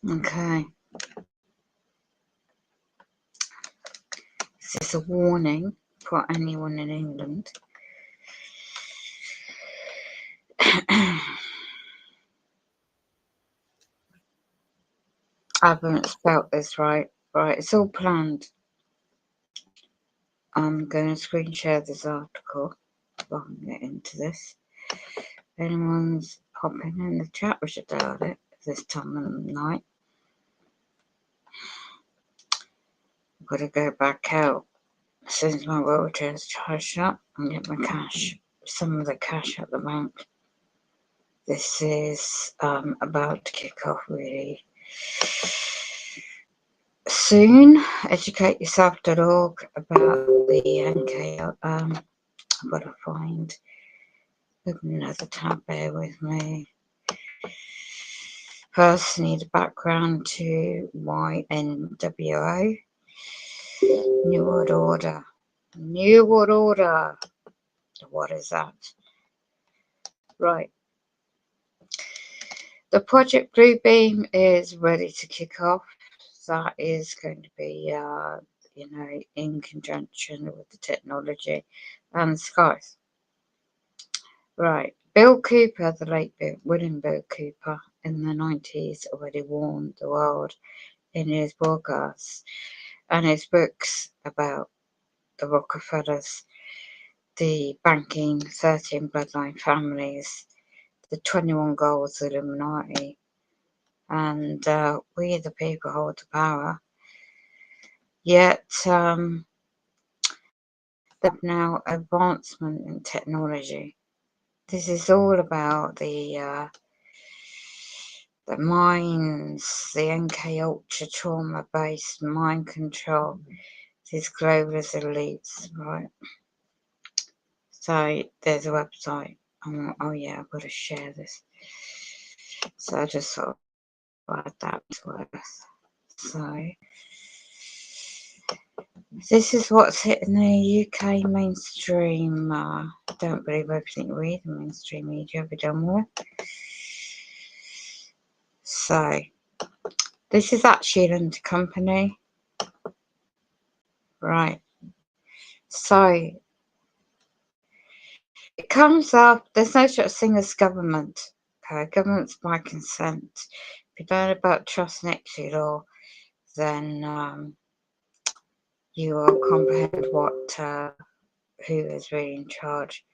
Okay. This is a warning for anyone in England. I haven't spelt this right. Right, it's all planned. I'm going to screen share this article so I can get into this. If anyone's popping in the chat, we should doubt it this time of night. I've got to go back out as soon as my wheelchair is charged up and get my cash, some of the cash at the bank. This is about to kick off really soon. Educateyourself.org about the NK. I've got to open another tab, bear with me. First, need a background to YNWO. New World Order. New World Order. What is that? Right. The Project Bluebeam is ready to kick off. That is going to be, in conjunction with the technology and the skies. Right. Bill Cooper, the late William Bill Cooper, in the 90s already warned the world in his broadcasts and his books about the Rockefellers, the banking 13 bloodline families, the 21 goals of Illuminati, and we the people hold the power. Yet there's now advancement in technology. This is all about the minds, the NK Ultra trauma-based mind control, these globalist elites, right? So there's a website. Oh yeah, I've got to share this. So I just thought I'd add that to it. So this is what's hitting the UK mainstream. Don't believe everything you read in mainstream media. Be done with. So this is actually a limited company, right? So it comes up. There's no such thing as government. Okay, government's by consent. If you don't know about trust and equity law, then you will comprehend who is really in charge.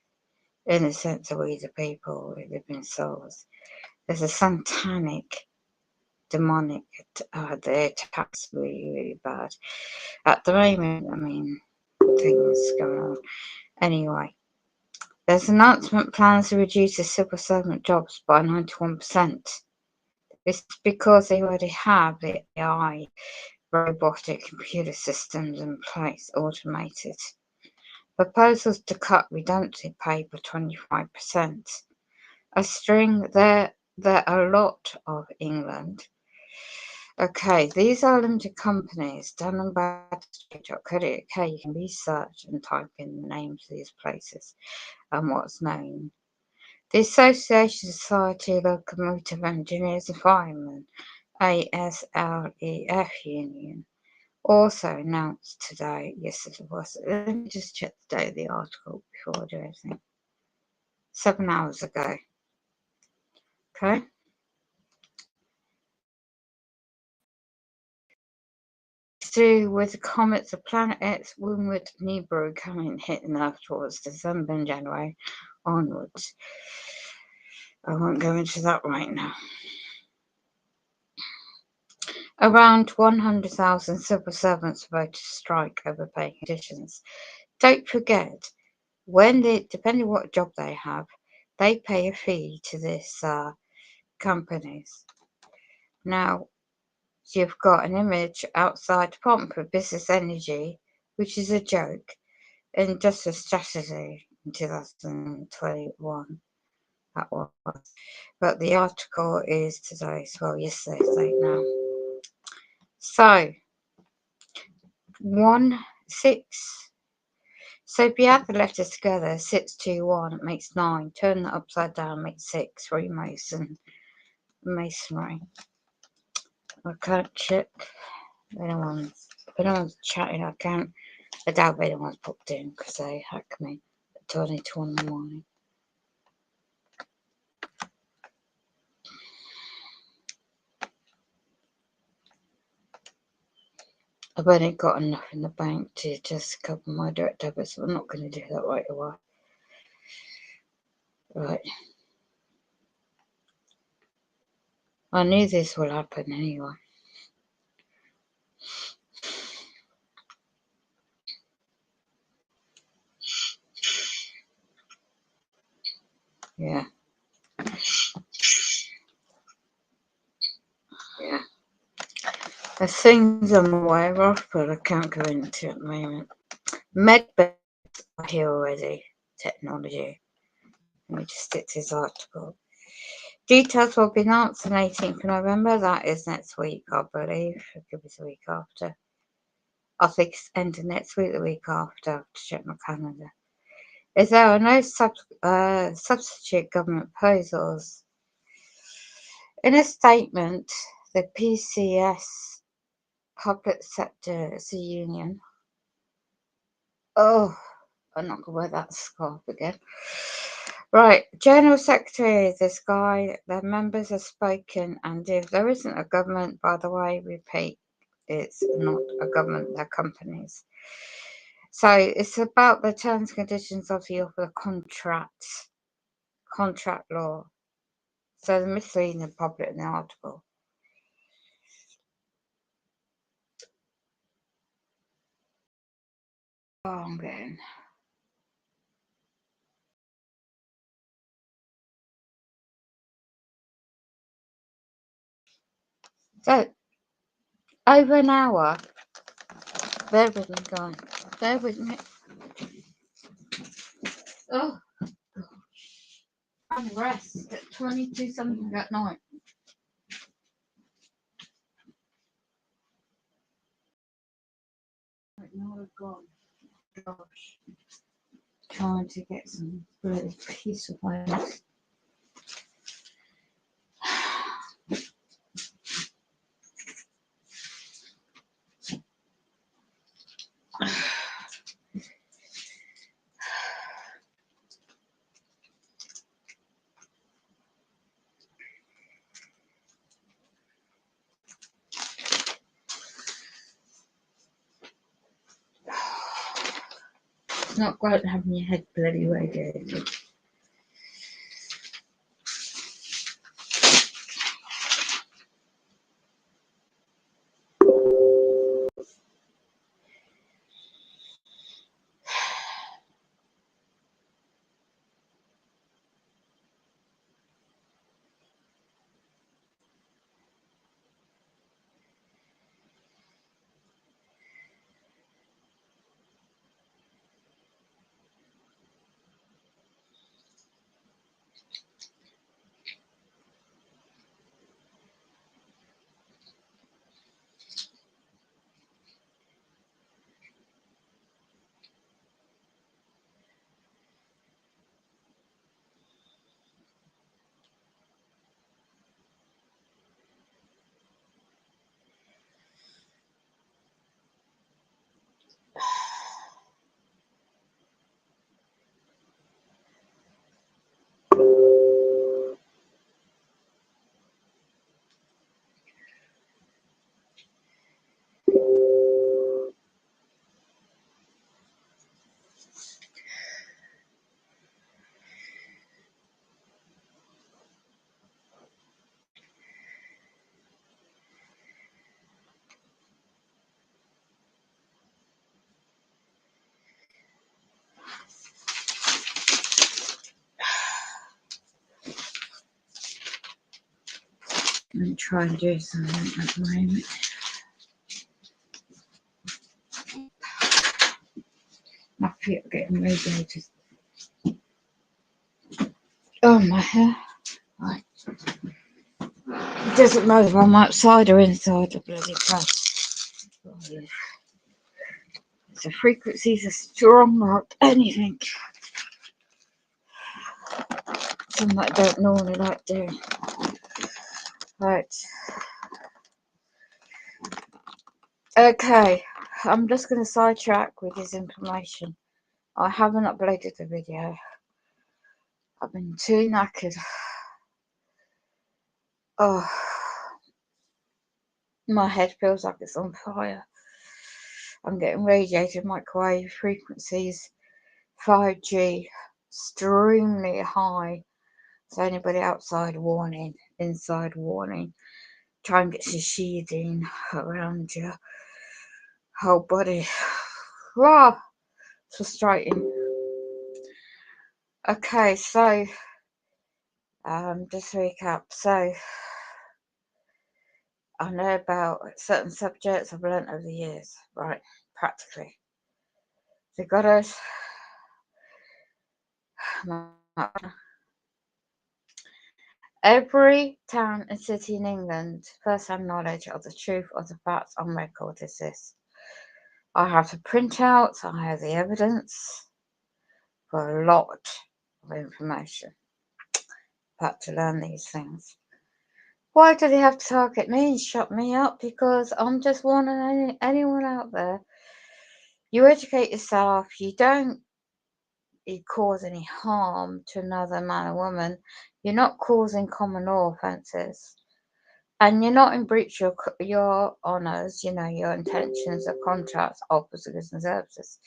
In the sense of we the people who live in souls. There's a satanic, demonic, the attacks really, really bad. At the moment, I mean, things going on. Anyway, there's announcement plans to reduce the civil servant jobs by 91%. This is because they already have the AI, robotic computer systems in place, automated. Proposals to cut redundancy pay by 25%. A string there are a lot of England. Okay, these are limited companies. Dun and Bradstreet.co.uk. You can research and type in the names of these places and what's known. The Association Society of Locomotive Engineers and Firemen, ASLEF Union, also announced today, yes it was, let me just check the date of the article before I do anything, 7 hours ago, okay? To with the comets of Planet X, Winwood, Nibiru coming hitting Earth towards December and January onwards. I won't go into that right now. Around 100,000 civil servants voted to strike over pay conditions. Don't forget, depending what job they have, they pay a fee to this companies. Now, you've got an image outside Department for Business Energy, which is a joke, Industrial Strategy in 2021. That was. But the article is today's, well, yesterday's date now. So, 1, 6. So if you add the letters together, 6, 2, 1, it makes 9. Turn that upside down, makes 6. Freemason, masonry. I can't check. If anyone's chatting, I can't. I doubt anyone's popped in because they hacked me at 22 in the morning. I've only got enough in the bank to just cover my direct debit, so I'm not going to do that right away. Right. I knew this would happen anyway. Yeah. Yeah. There's things I'm aware of, but I can't go into at the moment. Medbeds are here already. Technology. Let me just stick to this article. Details will be announced on 18th of November. That is next week, I believe. It could be the week after. I think it's ending next week, the week after. I have to check my calendar. If there are no substitute government proposals. In a statement, the PCS Public Sector's Union. Oh, I'm not going to wear that scarf again. Right, General Secretary, this guy, their members have spoken, and if there isn't a government, by the way, repeat, it's not a government, they're companies. So it's about the terms and conditions of your contract law. So they're misleading the public in the article. Oh, I'm getting. So, over an hour. Bear with me, guys. Bear with me. Oh, I'm rest at 22 something at night. Right now I've got, gosh, trying to get some bloody peace of mind. It's not great having your head bloody radiated. Let me try and do something at the moment. My feet are getting radiated. Oh, my hair. Right. It doesn't matter if I'm outside or inside the bloody place. Oh, yeah. The frequencies are strong like anything. Something I don't normally like doing. Right. Okay, I'm just going to sidetrack with this information. I haven't uploaded the video. I've been too knackered. Oh, my head feels like it's on fire. I'm getting radiated microwave frequencies, 5G, extremely high. So anybody outside, warning, inside, warning. Try and get some shielding around your whole body. Wow, it's frustrating. Okay, so just to recap. So I know about certain subjects I've learnt over the years, right? Practically. The goddess, every town and city in England, first-hand knowledge of the truth of the facts on record is this. I have the printouts, I have the evidence for a lot of information. Had to learn these things. Why do they have to target me and shut me up? Because I'm just warning anyone out there. You educate yourself, you don't cause any harm to another man or woman, you're not causing common law offences, and you're not in breach of your honours, your intentions of contracts, offers of goods and services.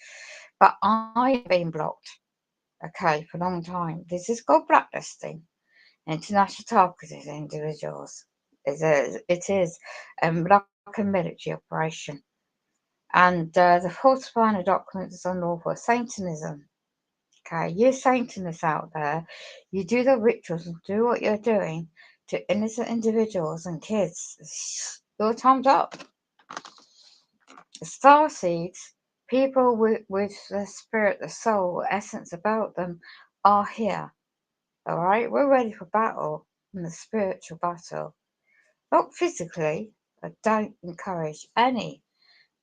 But I have been blocked, okay, for a long time. This is called blacklisting. International targeted individuals. It is like a military operation. And the falsifying of documents is unlawful. Satanism. Okay, you Satanists out there, you do the rituals and do what you're doing to innocent individuals and kids. Your time's up. The star seeds, people with the spirit, the soul, essence about them, are here. All right, we're ready for battle, in the spiritual battle. Not physically. I don't encourage any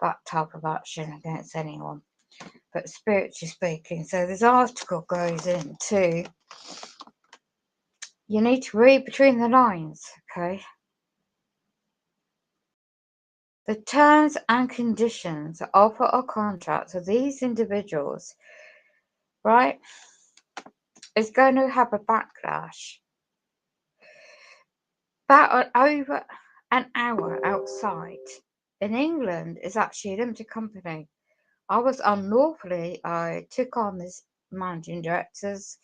that type of action against anyone, but spiritually speaking. So this article goes into, you need to read between the lines, okay? The terms and conditions offer or contracts of these individuals, right, is going to have a backlash. About over an hour outside. In England, is actually a limited company. I was unlawfully, I took on this managing directors,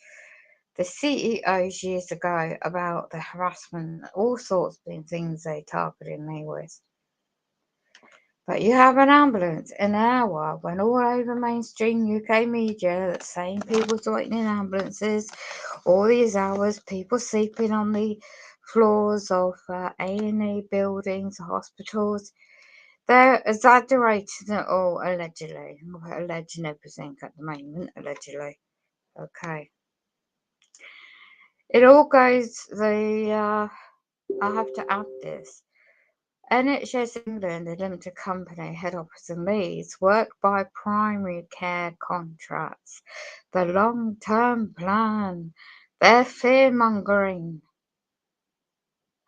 the CEOs years ago about the harassment, all sorts of things they targeted me with. But you have an ambulance in an hour when all over mainstream UK media that same people waiting in ambulances, all these hours, people sleeping on the floors of A&E buildings, hospitals. They're exaggerating it all, allegedly. I'm going to allege and everything at the moment, allegedly. Okay. It all goes, I have to add this. NHS England, a limited company, head office in Leeds, work by primary care contracts. The long-term plan. They're fear-mongering.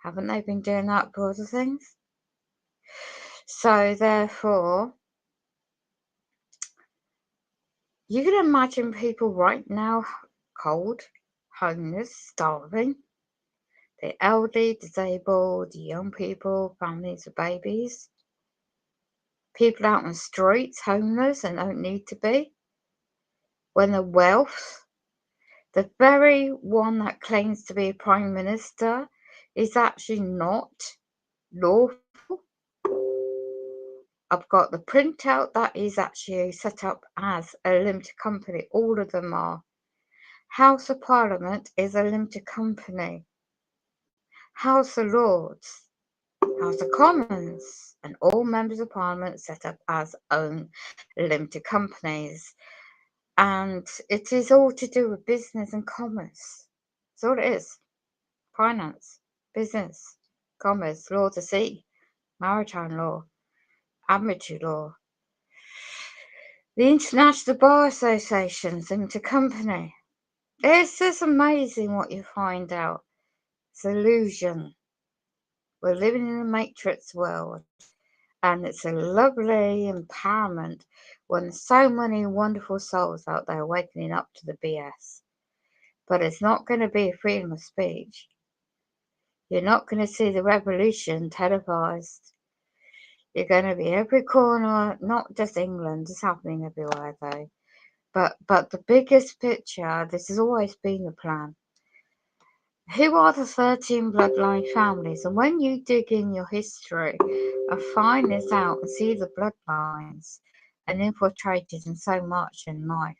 Haven't they been doing that for other things? So, therefore, you can imagine people right now cold, homeless, starving. The elderly, disabled, young people, families with babies. People out on the streets, homeless and don't need to be. When the wealth, the very one that claims to be a prime minister, is actually not lawful. I've got the printout that is actually set up as a limited company. All of them are. House of Parliament is a limited company. House of Lords, House of Commons, and all members of Parliament set up as own limited companies. And it is all to do with business and commerce. That's all it is. Finance, business, commerce, law of the sea, maritime law, admiralty law. The International Bar Association's limited company. It's just amazing what you find out. It's illusion. We're living in a matrix world. And it's a lovely empowerment when there's so many wonderful souls out there waking up to the BS. But it's not going to be freedom of speech. You're not going to see the revolution televised. You're going to be every corner, not just England, it's happening everywhere though. But the biggest picture, this has always been the plan. Who are the 13 bloodline families? And when you dig in your history and find this out and see the bloodlines and infiltrated in so much in life,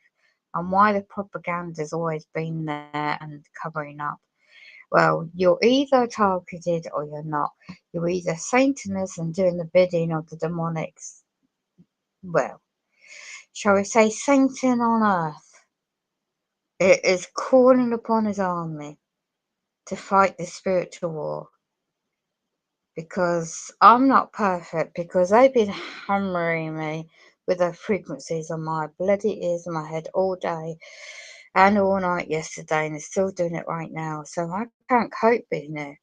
and why the propaganda's always been there and covering up, well, you're either targeted or you're not. You're either Satanists and doing the bidding of the demonics, well, shall we say Satan on earth. It is calling upon his army to fight this spiritual war. Because I'm not perfect, because they've been hammering me with their frequencies on my bloody ears and my head all day and all night yesterday, and they're still doing it right now. So I can't cope being here.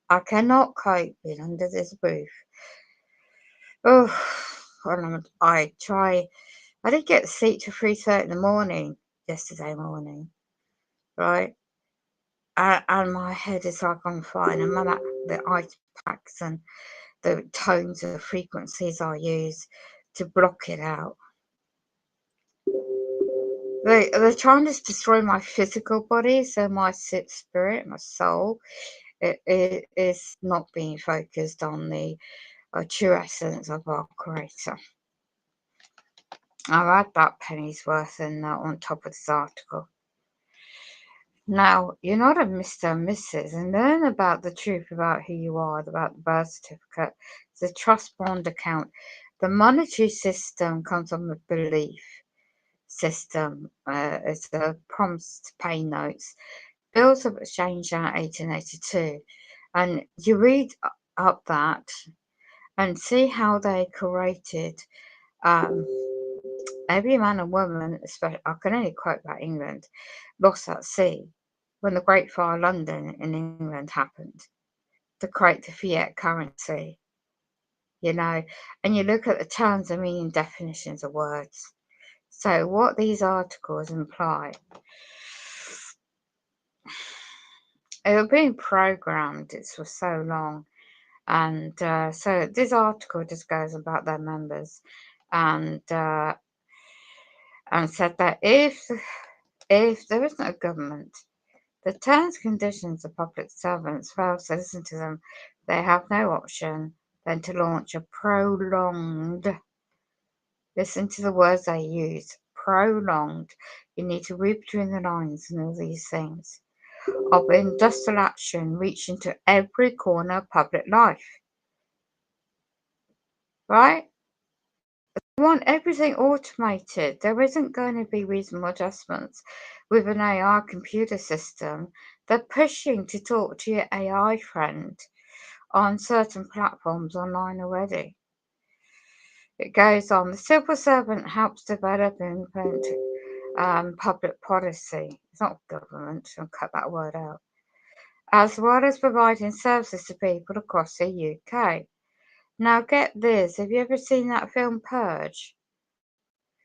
I cannot cope being under this roof. Oh, and I try. I didn't get to sleep till 3:30 in the morning yesterday morning, right? And my head is like on fire. And the ice packs and the tones and the frequencies I use to block it out. They're trying to destroy my physical body, so my spirit, my soul, it is not being focused on the true essence of our Creator. I'll add that penny's worth in on top of this article. Now, you're not a Mr. and Mrs. and learn about the truth about who you are, about the birth certificate, the trust bond account. The monetary system comes from a belief system. It's a promise to pay notes. Bills of Exchange Act 1882. And you read up that and see how they created every man and woman, especially, I can only quote about England, lost at sea when the Great Fire of London in England happened to create the fiat currency, you know, and you look at the terms and meaning definitions of words. So what these articles imply, it was being programmed, it's for so long. And so this article just goes about their members and said that if there isn't a government, the terms and conditions of public servants fail to listen to them, they have no option than to launch a prolonged, listen to the words they use, prolonged, you need to read between the lines and all these things, of industrial action reaching to every corner of public life. Right? They want everything automated. There isn't going to be reasonable adjustments with an AI computer system. They're pushing to talk to your AI friend on certain platforms online already. It goes on. The civil servant helps develop and implement public policy. It's not government. I'll cut that word out. As well as providing services to people across the UK. Now get this. Have you ever seen that film Purge?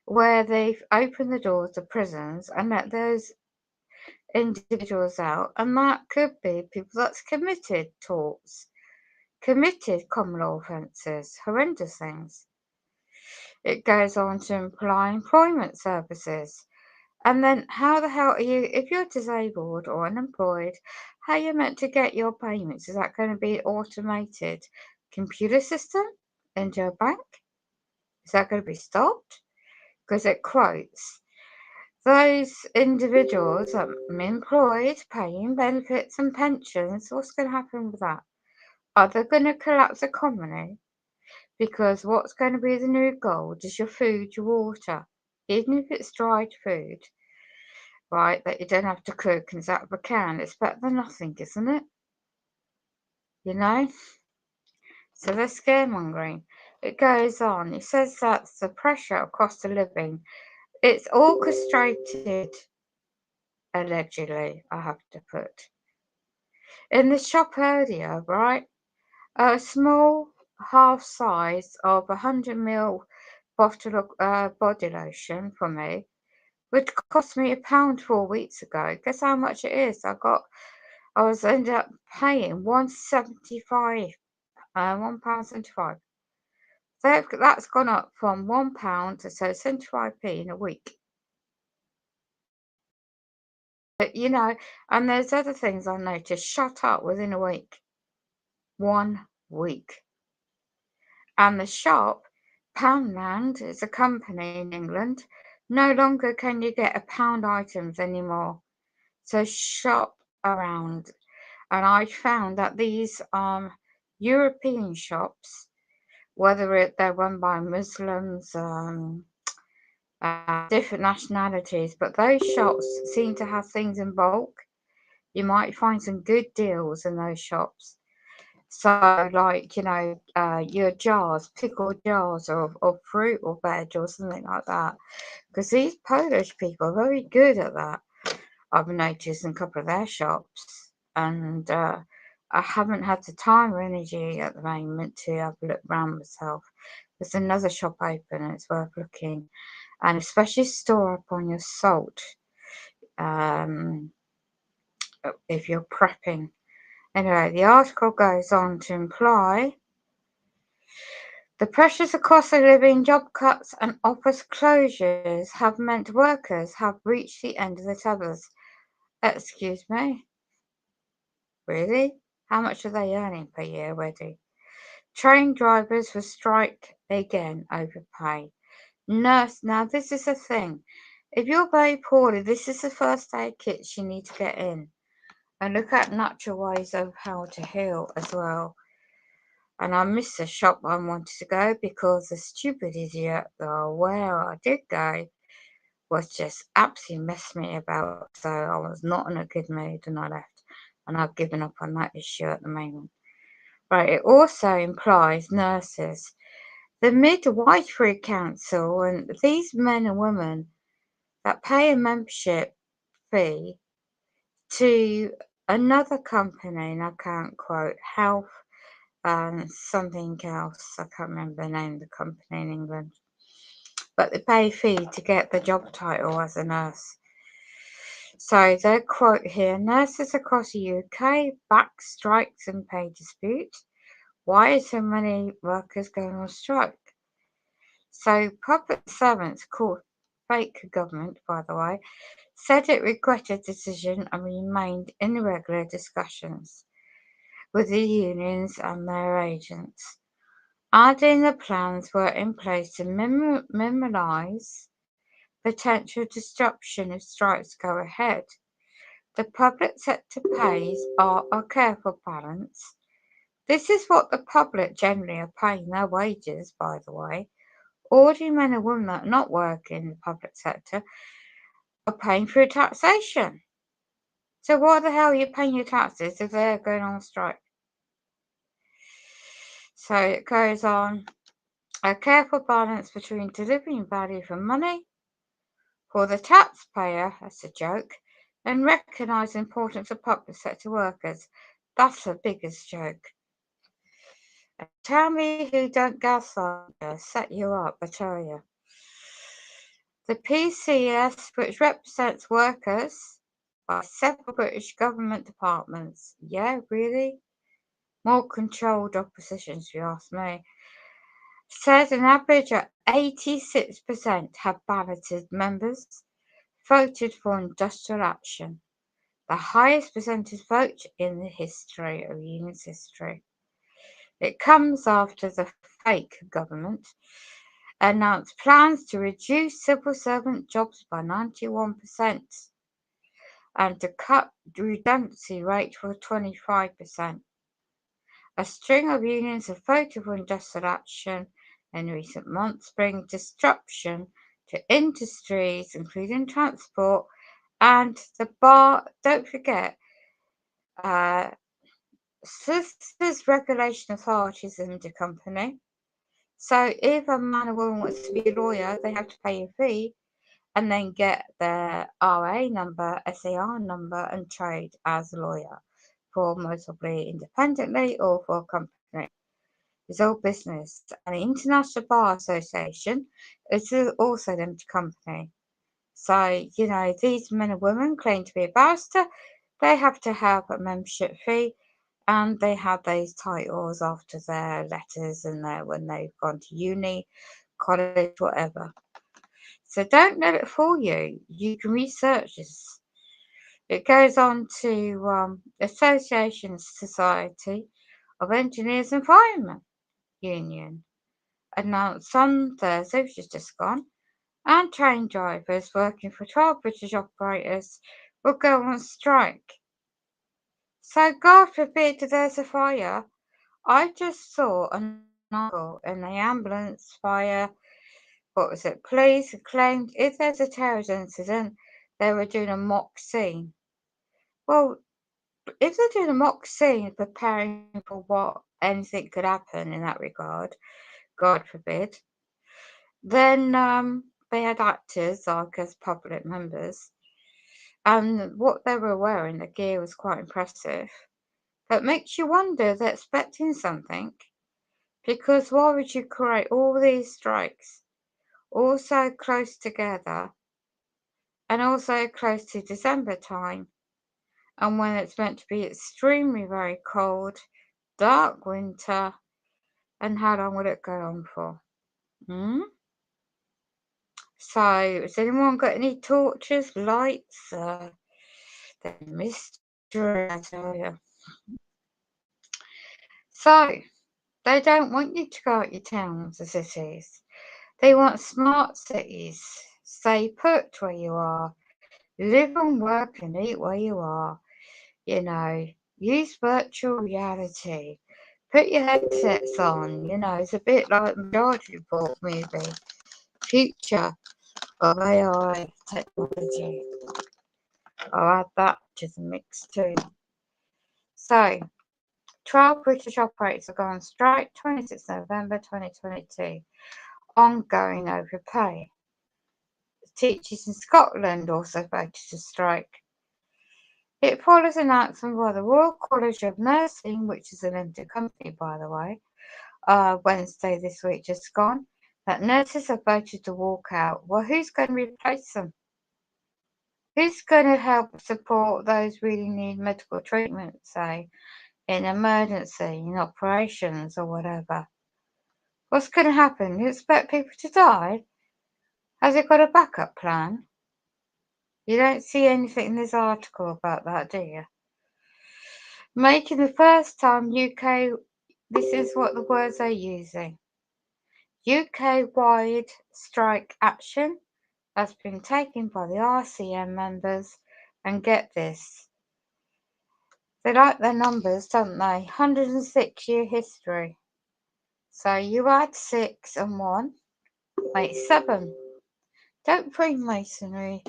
Where they've opened the doors of prisons and let those individuals out, and that could be people that's committed torts, committed common law offences, horrendous things. It goes on to imply employment services. And then how the hell are you, if you're disabled or unemployed, how are you meant to get your payments? Is that going to be automated computer system into your bank? Is that going to be stopped? Because it quotes, those individuals are employed, paying benefits and pensions. What's going to happen with that? Are they going to collapse the economy? Because what's going to be the new gold is your food, your water. Even if it's dried food, right, that you don't have to cook and it's out of a can, it's better than nothing, isn't it? You know? So they're scaremongering. It goes on. It says that the pressure of cost of living, it's orchestrated, allegedly, I have to put. In the shop earlier, right? A small half size of 100 ml bottle of body lotion for me, which cost me £1 4 weeks ago. Guess how much it is? I was ended up paying 1.75, £1.75. So that's gone up from £1 to 75p in a week. But and there's other things I noticed shut up within a week. 1 week. And the shop, Poundland, is a company in England. No longer can you get a pound items anymore. So shop around. And I found that these European shops, whether they're run by Muslims, different nationalities, but those shops seem to have things in bulk. You might find some good deals in those shops. So, like, your jars, pickle jars of fruit or veg or something like that. Because these Polish people are very good at that. I've noticed in a couple of their shops. And I haven't had the time or energy at the moment to have a look around myself. There's another shop open and it's worth looking. And especially store up on your salt if you're prepping. Anyway, the article goes on to imply the pressures of cost of living, job cuts, and office closures have meant workers have reached the end of the tethers. Excuse me? Really? How much are they earning per year already? Train drivers will strike again over pay. Nurse, now this is the thing. If you're very poorly, this is the first aid kits you need to get in. And look at natural ways of how to heal as well. And I missed the shop I wanted to go because the stupid idiot where I did go was just absolutely messing me about. So I was not in a good mood and I left. And I've given up on that issue at the moment. Right, it also implies nurses. The Midwifery Council and these men and women that pay a membership fee to another company, and I can't quote, Health something else. I can't remember the name of the company in England. But they pay a fee to get the job title as a nurse. So their quote here, nurses across the UK back strikes and pay dispute. Why are so many workers going on strike? So public servants called fake government, by the way, said it regretted the decision and remained in regular discussions with the unions and their agents, adding the plans were in place to minimise potential disruption if strikes go ahead. The public sector pays are a careful balance. This is what the public generally are paying their wages, by the way. Ordinary men and women that are not working in the public sector are paying through taxation. So why the hell are you paying your taxes if they're going on strike? So it goes on. A careful balance between delivering value for money for the taxpayer, that's a joke, and recognise the importance of public sector workers. That's the biggest joke. Tell me who don't gaslight you, set you up, I tell you. The PCS, which represents workers by several British government departments. Yeah, really? More controlled opposition, if you ask me. Says an average of 86% have balloted members voted for industrial action, the highest percentage vote in the history of union's history. It comes after the fake government announced plans to reduce civil servant jobs by 91% and to cut the redundancy rate for 25%. A string of unions have voted for industrial action in recent months, bringing disruption to industries including transport and the bar. Don't forget, solicitors regulation authorities in the company. So if a man or woman wants to be a lawyer, they have to pay a fee and then get their RA number, SAR number, and trade as a lawyer for most probably independently or for a company. is all business, and the International Bar Association is also a limited company. So, these men and women claim to be a barrister. They have to have a membership fee, and they have those titles after their letters and when they've gone to uni, college, whatever. So don't let it fool you. You can research this. It goes on to Association Society of Engineers and Firemen Union announced on Thursday, which is just gone, and train drivers working for 12 British operators will go on strike. So God forbid there's a fire. I just saw an article in the ambulance fire, police claimed if there's a terrorist incident, they were doing a mock scene. Well, if they're doing a mock scene, preparing for what anything could happen in that regard, God forbid, then they had actors, like as public members, and what they were wearing, the gear was quite impressive. But makes you wonder they're expecting something, because why would you create all these strikes all so close together and also close to December time, and when it's meant to be extremely very cold, dark winter, and how long will it go on for? So, has anyone got any torches, lights? The mystery, I tell you. So, they don't want you to go out your towns or cities. They want smart cities. Stay put where you are. Live and work and eat where you are. Use virtual reality. Put your headsets on. It's a bit like the Minority Report movie. Future of AI technology. I'll add that to the mix too. So, 12 British operators are going on strike 26 November 2022. Ongoing overpay. Teachers in Scotland also voted to strike. It follows an announcement by the Royal College of Nursing, which is a limited company, by the way, Wednesday this week just gone, that nurses have voted to walk out. Well, who's going to replace them? Who's going to help support those really need medical treatment, say, in emergency, in operations or whatever? What's going to happen? You expect people to die? Has it got a backup plan? You don't see anything in this article about that, do you? Making the first time UK, this is what the words they're using. UK-wide strike action has been taken by the RCM members, and get this. They like their numbers, don't they? 106-year history. So you add 6 and 1, make 7. Don't Freemasonry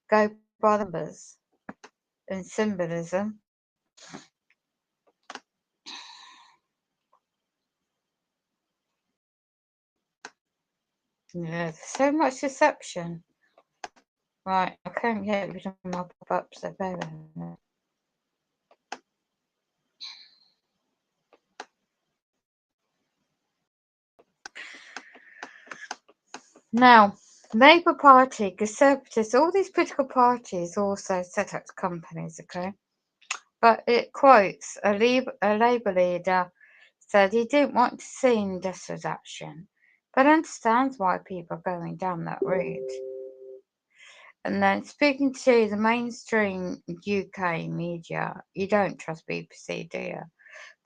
go by numbers and symbolism? Yeah, there's so much deception. Right, I can't get rid of my pop-ups, so bear with me. Now, Labour Party, Conservatives, all these political parties also set up companies, okay? But it quotes a Labour leader said he didn't want to see industrial action, but understands why people are going down that route. And then speaking to the mainstream UK media, you don't trust BBC, do you?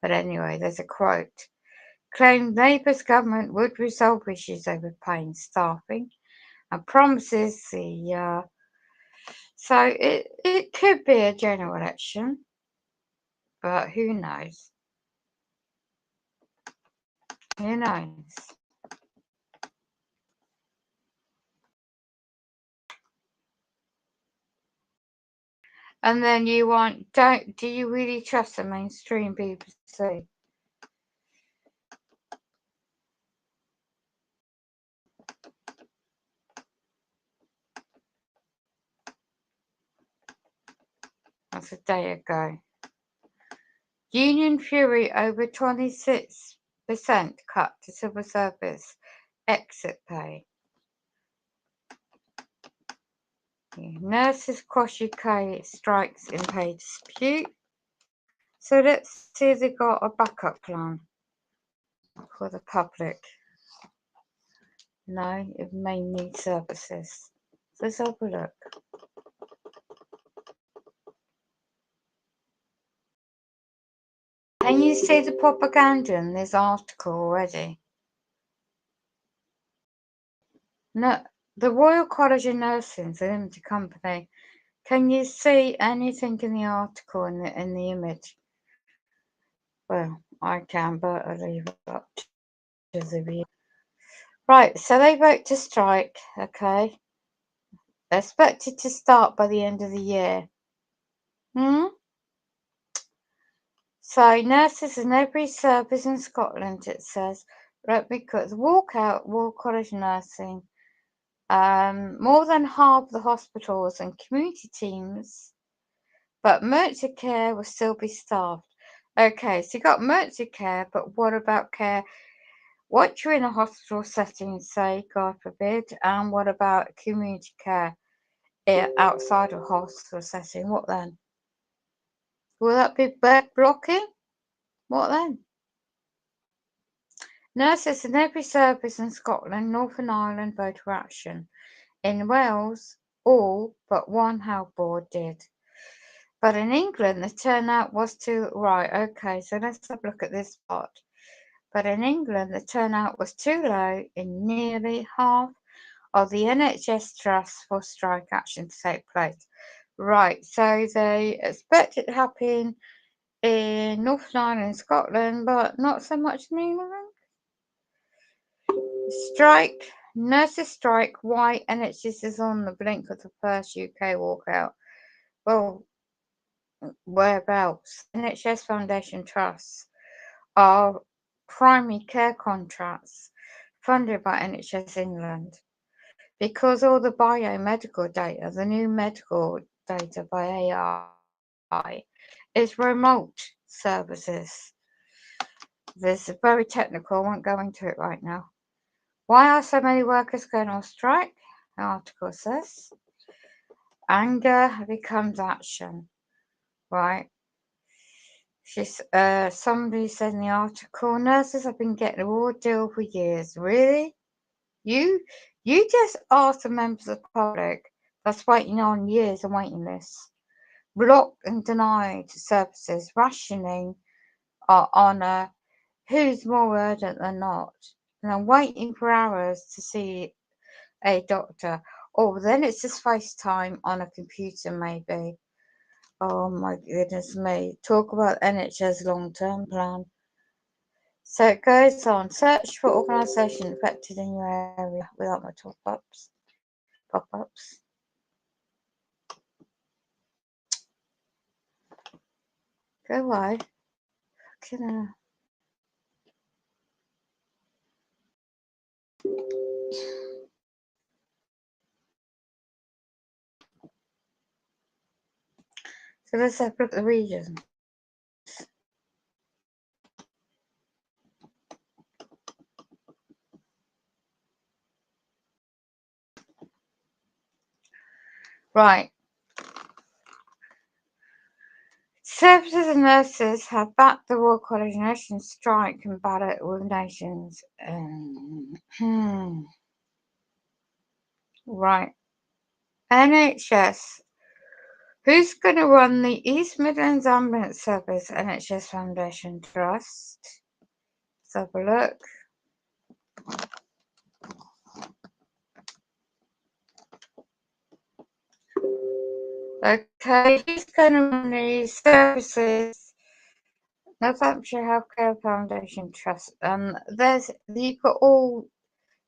But anyway, there's a quote. Claimed Labour's government would resolve issues over pay and staffing, and promises the so it could be a general election, but who knows? Who knows? And then you want, do you really trust the mainstream BBC? That's a day ago. Union fury over 26 percent cut to civil service exit pay. Nurses across UK strikes in pay dispute. So let's see if they've got a backup plan for the public. No, it may need services. Let's have a look. Can you see the propaganda in this article already? No, the Royal College of Nursing is a limited company. Can you see anything in the article in the image? Well, I can, but I'll leave it up to the viewer. Right, so they vote to strike, okay? They're expected to start by the end of the year. So nurses in every service in Scotland, it says, because walkout, Royal College Nursing, more than half the hospitals and community teams, but emergency care will still be staffed. Okay, so you got emergency care, but what about care? What you're in a hospital setting, say, God forbid, and what about community care outside of hospital setting? What then? Will that be bed blocking? What then? Nurses in every service in Scotland, Northern Ireland voted for action. In Wales, all but one health board did. But in England, the turnout was too... Right, okay, so let's have a look at this part. But in England, the turnout was too low in nearly half of the NHS trusts for strike action to take place. Right, so they expect it to happen in Northern Ireland, Scotland, but not so much in England. Strike, nurses strike, why NHS is on the brink of the first UK walkout. Well, whereabouts? NHS Foundation Trusts are primary care contracts funded by NHS England. Because all the biomedical data, the new medical data by AI, is remote services. This is very technical, I won't go into it right now. Why are so many workers going on strike? The article says. Anger becomes action, right? Somebody said in the article, nurses have been getting a raw deal for years. Really? You just asked the members of the public that's waiting on years on waiting lists, blocked and denied services, rationing on who's more urgent than not, and then waiting for hours to see a doctor. Oh, then it's just FaceTime on a computer, maybe. Oh my goodness me. Talk about NHS long-term plan. So it goes on. Search for organisation affected in your area without my pop-ups. Pop-ups. Go away. Fucking So let's have a look at the regions. Right. Services and nurses have backed the Royal College of Nursing strike and ballot with nations. Right. NHS. Who's going to run the East Midlands Ambulance Service NHS Foundation Trust? Let's have a look. Okay, who's going to run the services? Northamptonshire Healthcare Foundation Trust. You've got all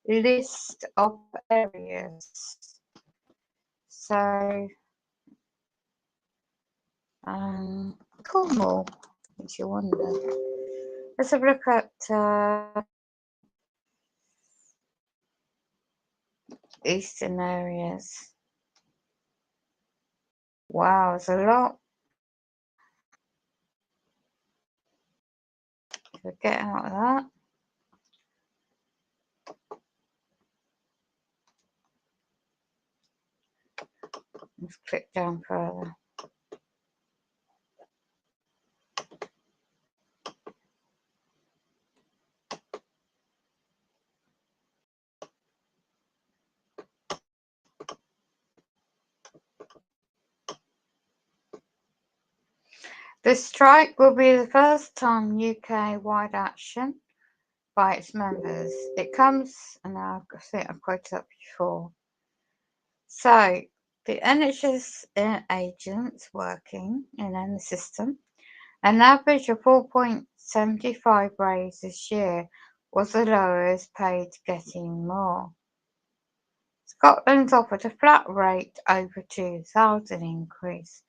list of areas. So, Cornwall, makes you wonder. Let's have a look at eastern areas. Wow, it's a lot. So get out of that. Let's click down further. The strike will be the first time UK-wide action by its members. It comes, and I think I've quoted that before. So, the NHS agents working in the system, an average of 4.75 raise this year was the lowest paid getting more. Scotland's offered a flat rate over 2,000 increase,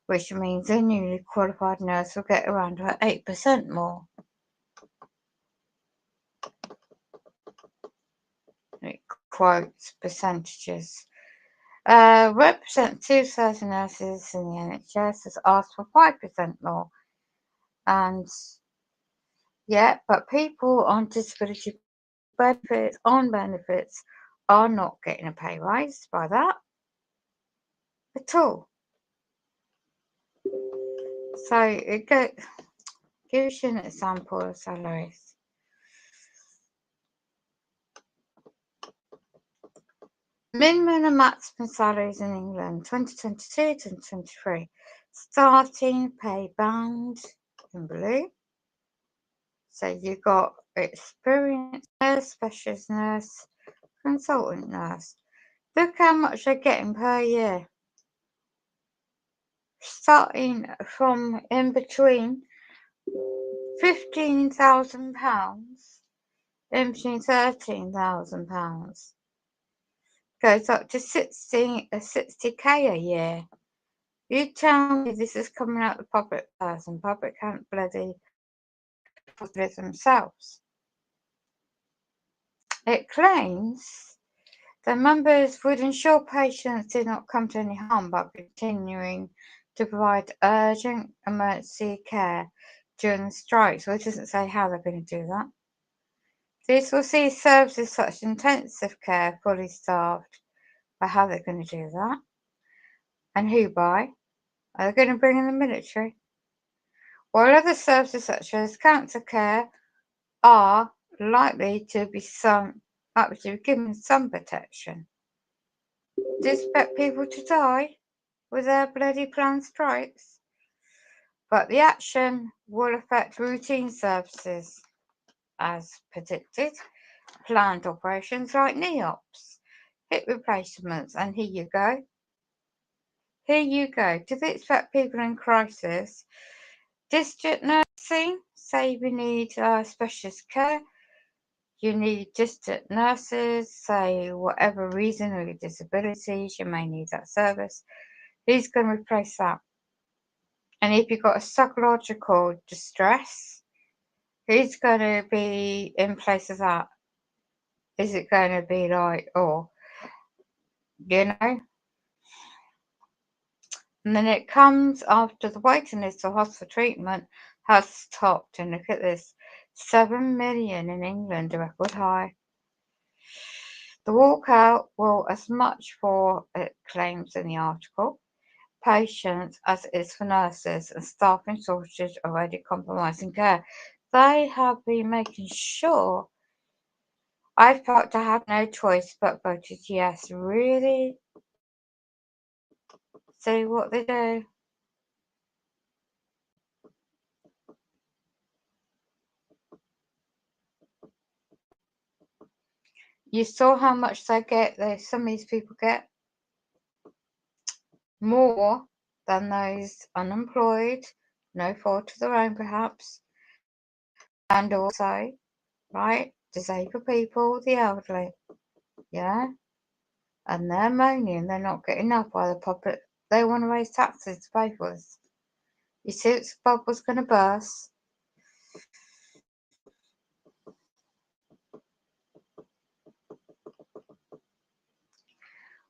which means a newly qualified nurse will get around about 8% more. It quotes percentages. Representative nurses in the NHS has asked for 5% more. And yeah, but people on disability benefits are not getting a pay rise by that at all. So it gives you an example of salaries. Minimum and maximum salaries in England, 2022-2023. Starting pay band in blue. So you got experienced nurse, specialist nurse, consultant nurse. Look how much they're getting per year. Starting from in between £15,000 in between £13,000. Goes up to 60k a year. You tell me this is coming out of the public purse, and public can't bloody afford it themselves. It claims the members would ensure patients did not come to any harm by continuing to provide urgent emergency care during the strike, so it doesn't say how they're going to do that. This will see services such as intensive care fully staffed, but how they're going to do that? And who by? Are they going to bring in the military? While other services such as cancer care are likely to be given some protection. Do you expect people to die with their bloody planned strikes? But the action will affect routine services, as predicted, planned operations like knee ops, hip replacements, and here you go. Here you go. Do they expect people in crisis? District nursing, say we need specialist care. You need district nurses, say whatever reason or your disabilities, you may need that service. Who's going to replace that? And if you've got a psychological distress, who's going to be in place of that? Is it going to be like, And then it comes after the waiting list for hospital treatment has topped. And look at this, 7 million in England, a record high. The walkout will as much for, it claims in the article, patients as it is for nurses, and staffing shortages already compromising care. They have been making sure. I felt I had no choice but voted yes. Really? See what they do. You saw how much they get. Some of these people get more than those unemployed, no fault of their own perhaps, and also, right, disabled people, the elderly, yeah, and they're moaning they're not getting enough by the public. They want to raise taxes to pay for this. You see, this bubble's going to burst.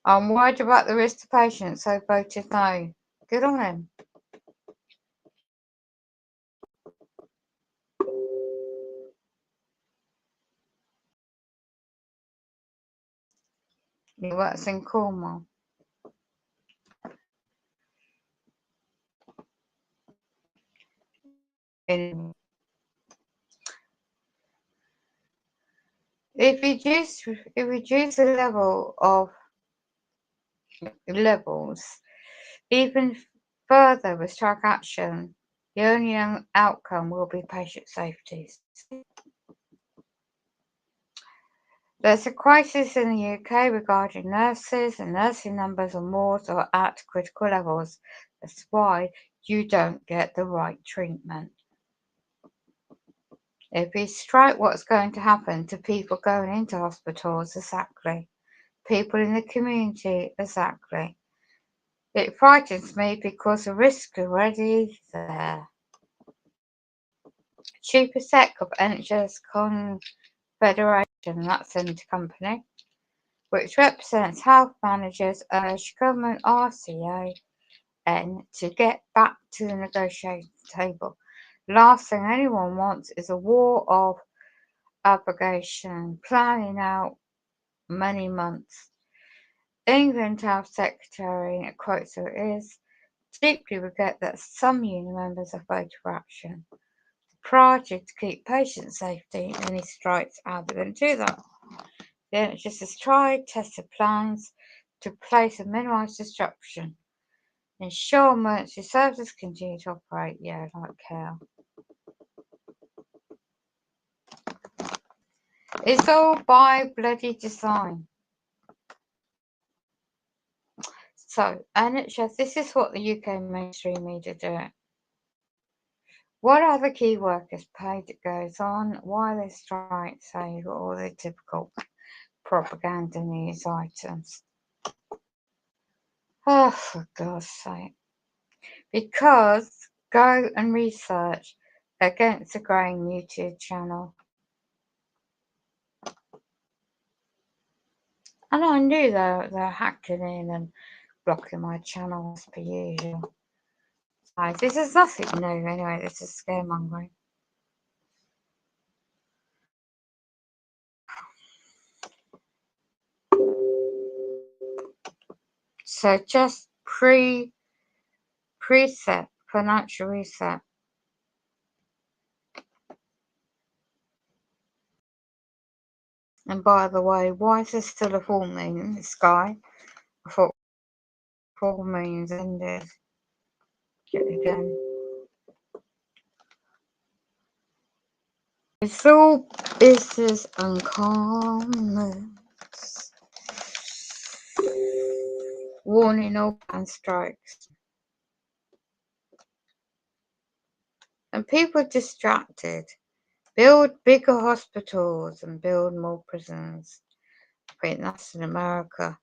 I'm worried about the risk to patients, so voted no. Good on him. He works in Cornwall. in if you reduce the level of levels even further with strike action, the only outcome will be patient safety. There's a crisis in the UK regarding nurses, and nursing numbers on wards are at critical levels. That's why you don't get the right treatment. If we strike, what's going to happen to people going into hospitals? Exactly. People in the community? Exactly. It frightens me because the risk is already there. Chief Exec of NHS Confederation, that's in the company, which represents health managers, urged government RCAN to get back to the negotiating table. Last thing anyone wants is a war of abrogation, planning out many months. England Health Secretary, quotes her, is deeply regret that some union members have voted for action. The priority to keep patient safety, any strikes, how they're going to do that. The NHS has tried, tested plans to place and minimise disruption. Ensure emergency services continue to operate. Yeah, I don't care. It's all by bloody design. So, NHS, this is what the UK mainstream media do. What are the key workers paid? It goes on. Why they strike? Say all the typical propaganda news items. Oh, for God's sake. Because go and research Against the Grain YouTube channel. And I knew they're hacking in and blocking my channel as per usual. So this is nothing new anyway, this is scaremongering. So just preset, financial reset. And by the way, why is there still a full moon in the sky? I thought full moons ended. Get it again. It's all business and commerce. Warning all planned strikes. And people are distracted. Build bigger hospitals and build more prisons. I think that's in America.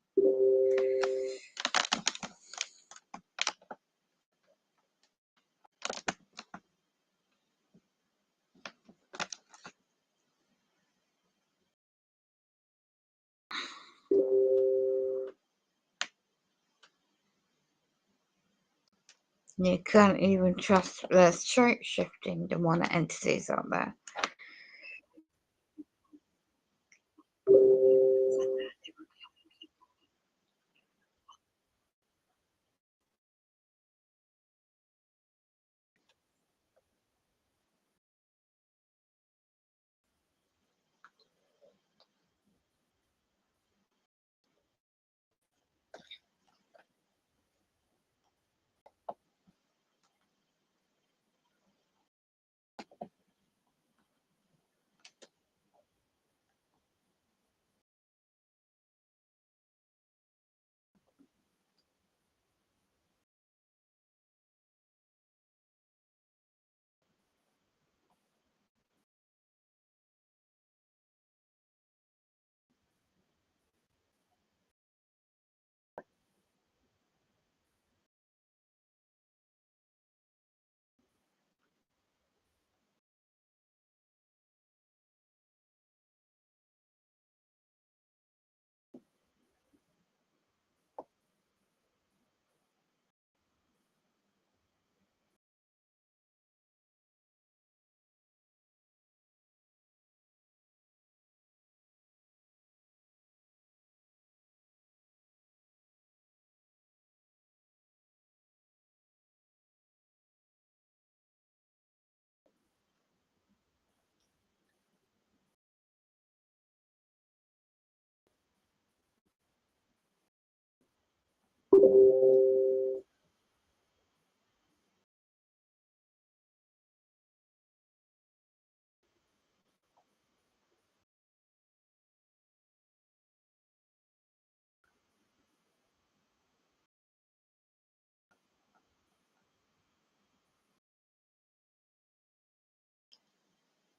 You can't even trust there's shape shifting the one entities out there.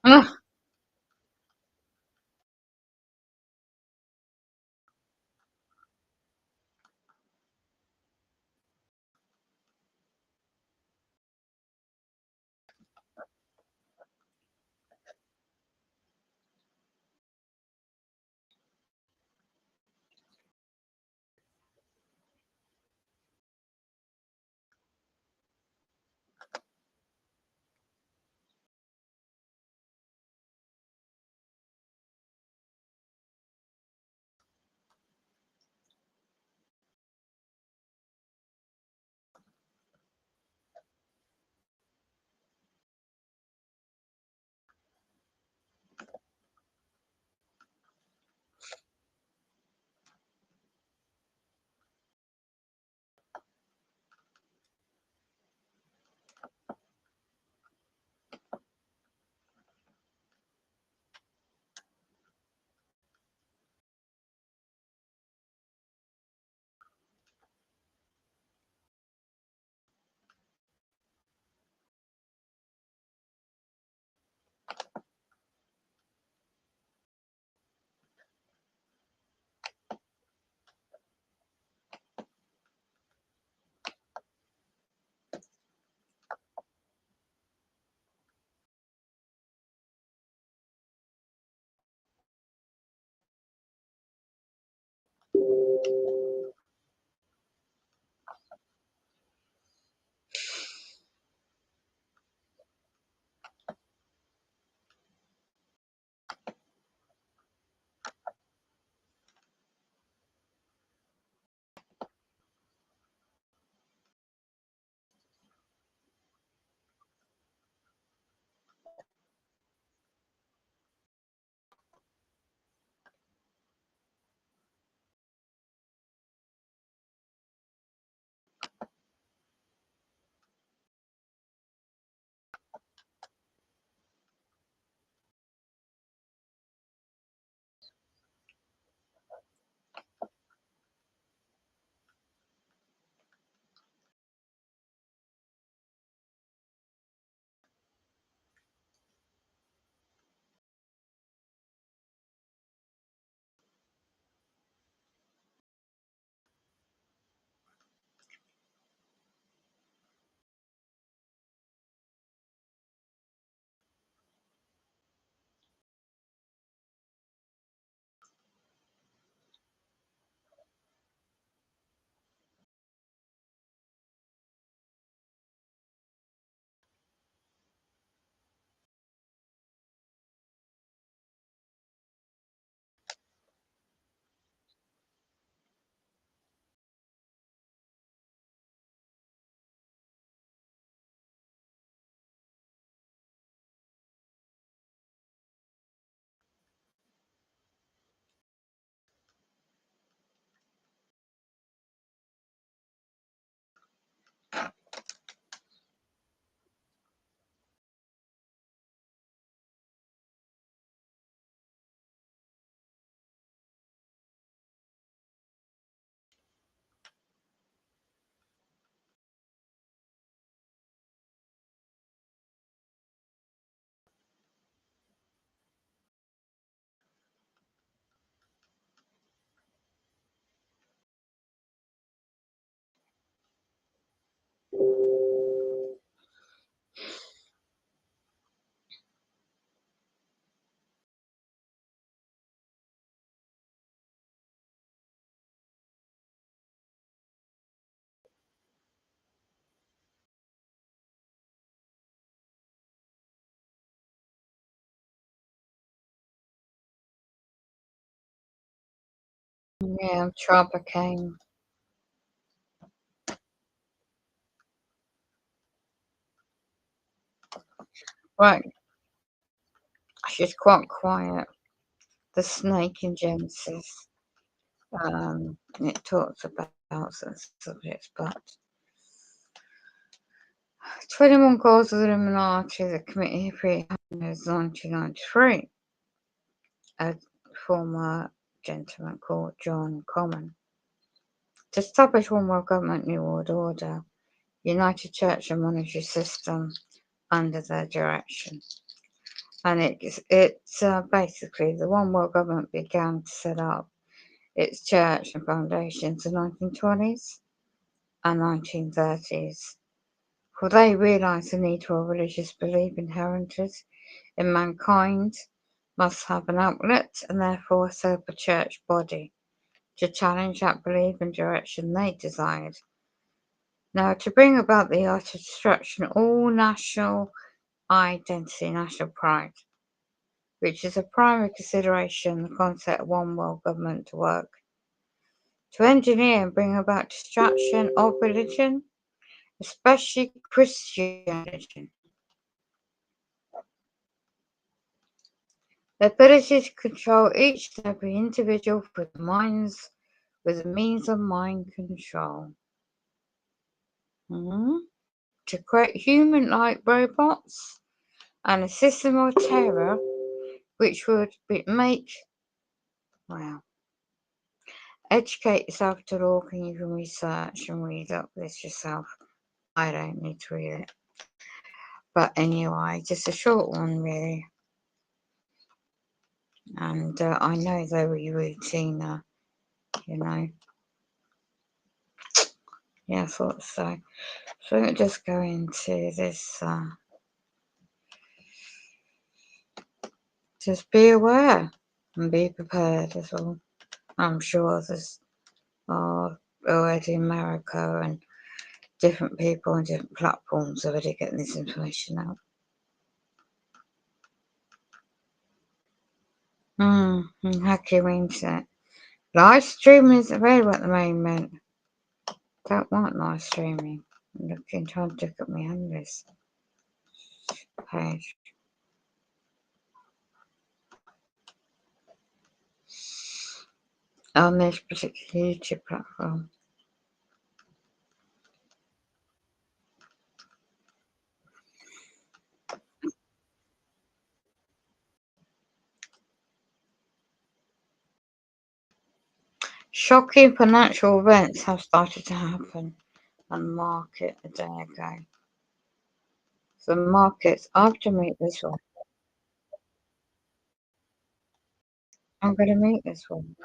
Ah, yeah, trouble came. Right, she's quite quiet. The snake in Genesis. And it talks about about certain subjects, but 21 Calls of the Illuminati, the committee pre-handles 1993, a former gentleman called John Common, to establish one world government, New World Order, United Church and Monetary System under their direction. And it's basically the one world government began to set up its church and foundations in the 1920s and 1930s, for they realised the need for a religious belief inherited in mankind must have an outlet and therefore set up a church body to challenge that belief and direction they desired. Now, to bring about the utter destruction of all national identity, national pride, which is a primary consideration, the concept of one world government to work, to engineer and bring about destruction of religion, especially Christian religion. The ability to control each and every individual with the means of mind control. To create human-like robots and a system of terror which would educate yourself to look and you can research and read up this yourself. I don't need to read it. But anyway, just a short one really. And I know they were routine, you know. Yeah, I thought so. So I'm going to just go into this. Just be aware and be prepared as well. I'm sure there's already in America and different people on different platforms already getting this information out. Hacking internet. Live streaming is available at the moment. Don't want live streaming. I'm trying to look at my analyst page. On this particular YouTube platform. Shocking financial events have started to happen on the market a day ago. The markets, I have to meet this one. I'm going to meet this one.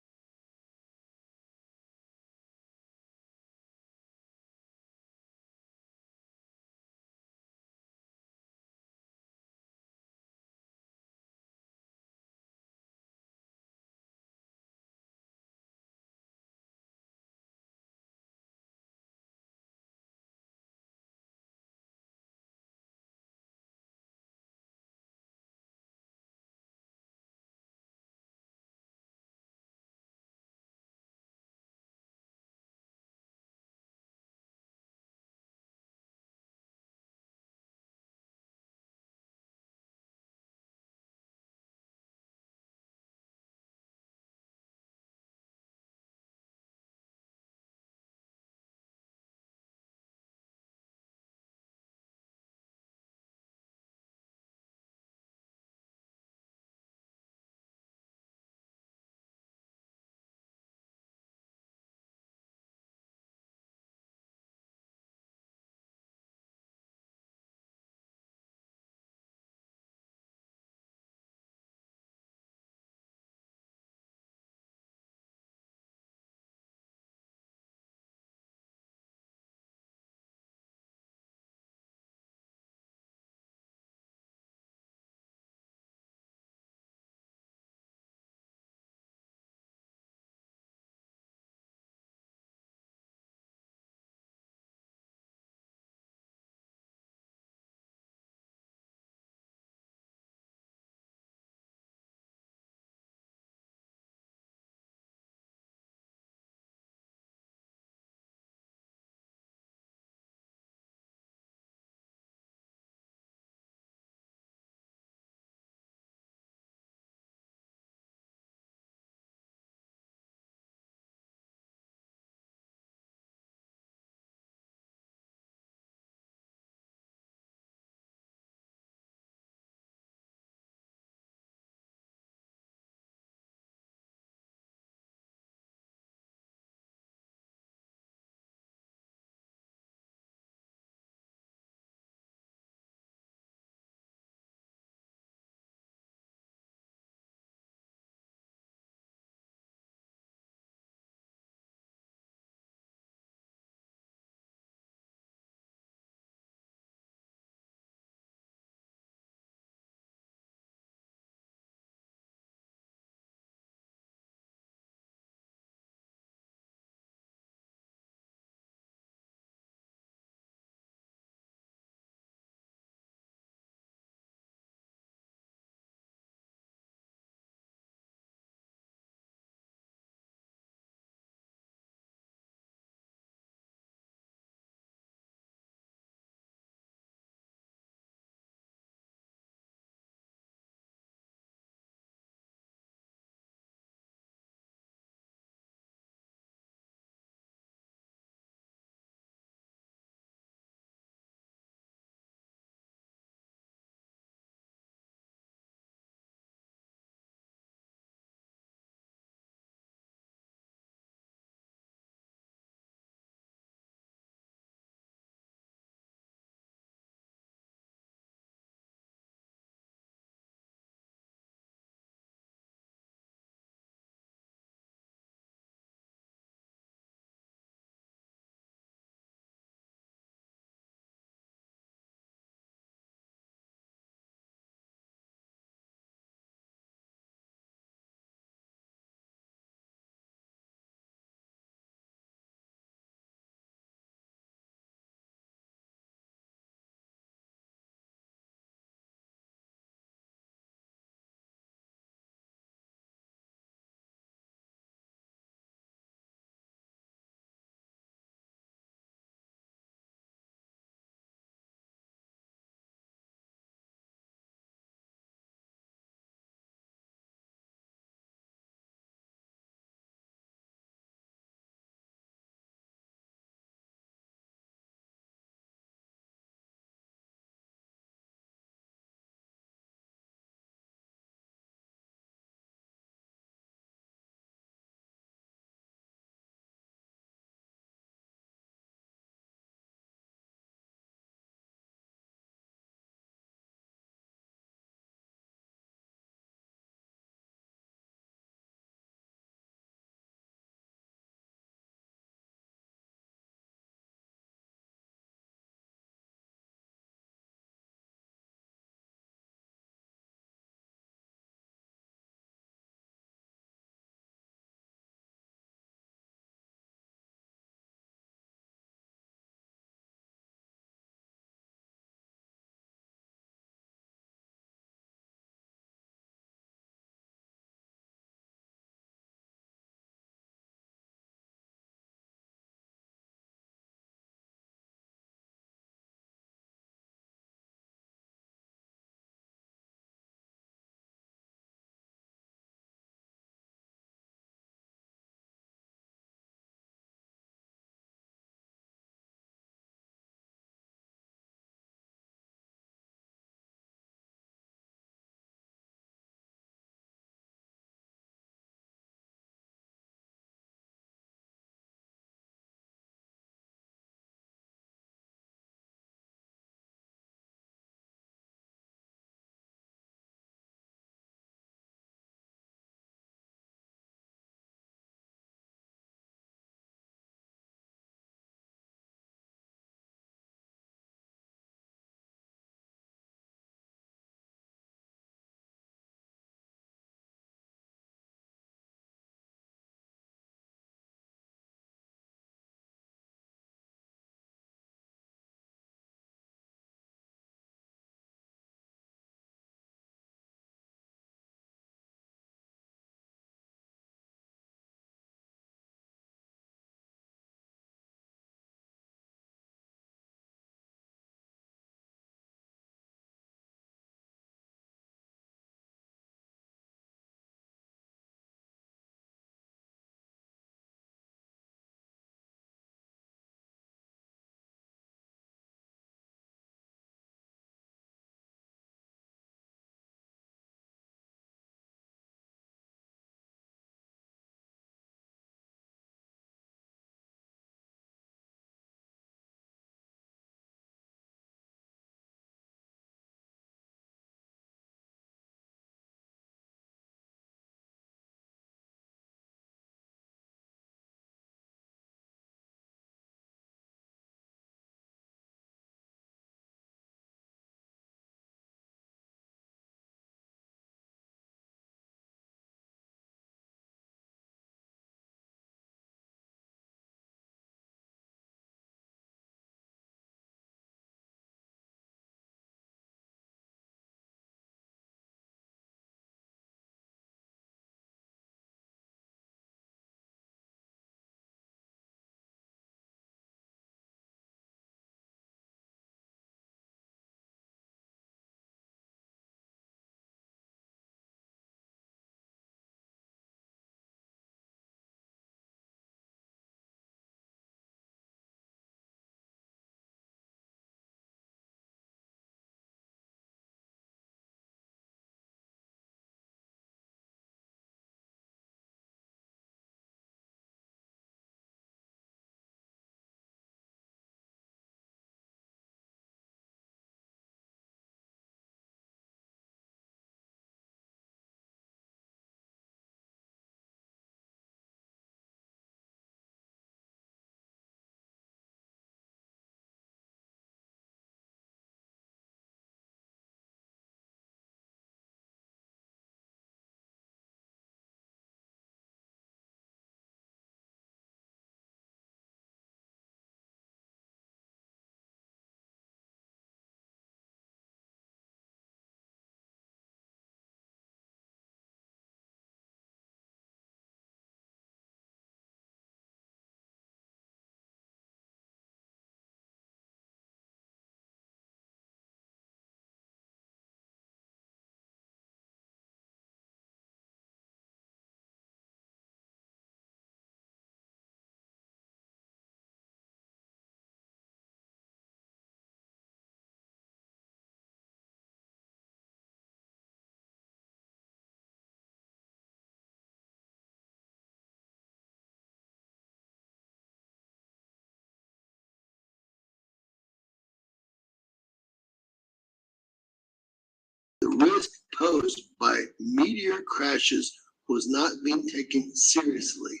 posed by meteor crashes was not being taken seriously.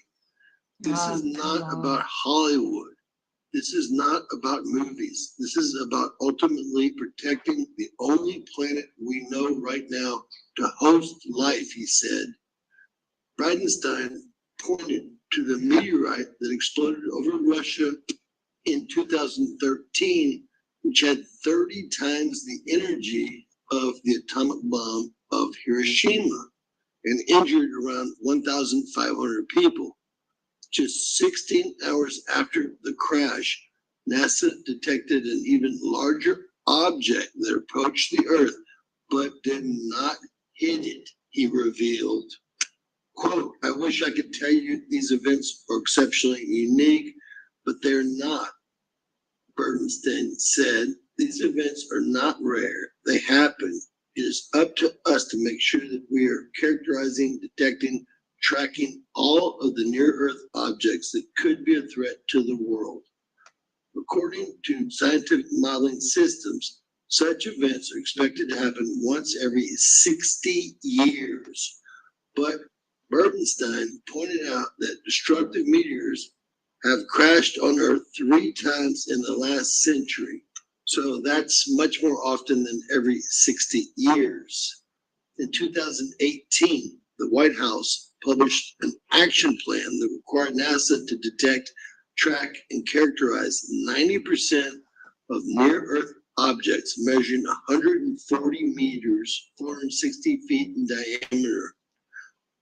This is not about Hollywood. This is not about movies. This is about ultimately protecting the only planet we know right now to host life, he said. Bridenstine pointed to the meteorite that exploded over Russia in 2013, which had 30 times the energy of the atomic bomb of Hiroshima and injured around 1,500 people. Just 16 hours after the crash, NASA detected an even larger object that approached the Earth but did not hit it, he revealed. Quote, I wish I could tell you these events are exceptionally unique, but they're not, Bernstein said. These events are not rare. They happen. It is up to us to make sure that we are characterizing, detecting, tracking all of the near-Earth objects that could be a threat to the world. According to scientific modeling systems, such events are expected to happen once every 60 years. But Berbenstein pointed out that destructive meteors have crashed on Earth 3 times in the last century. So that's much more often than every 60 years. In 2018, the White House published an action plan that required NASA to detect, track, and characterize 90% of near-Earth objects measuring 140 meters, 460 feet in diameter.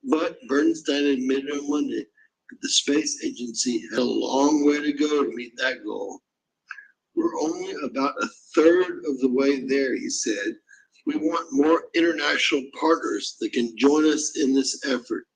But Bernstein admitted on Monday that the space agency had a long way to go to meet that goal. We're only about a third of the way there, he said. We want more international partners that can join us in this effort.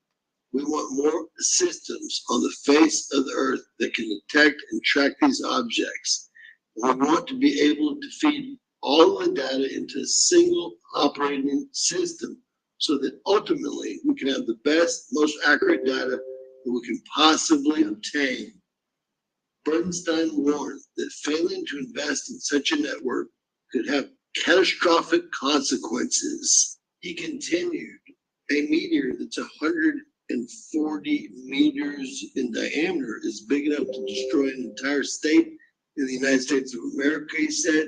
We want more systems on the face of the Earth that can detect and track these objects. We want to be able to feed all the data into a single operating system so that ultimately we can have the best, most accurate data that we can possibly obtain. Bernstein warned that failing to invest in such a network could have catastrophic consequences. He continued, a meteor that's 140 meters in diameter is big enough to destroy an entire state in the United States of America, he said,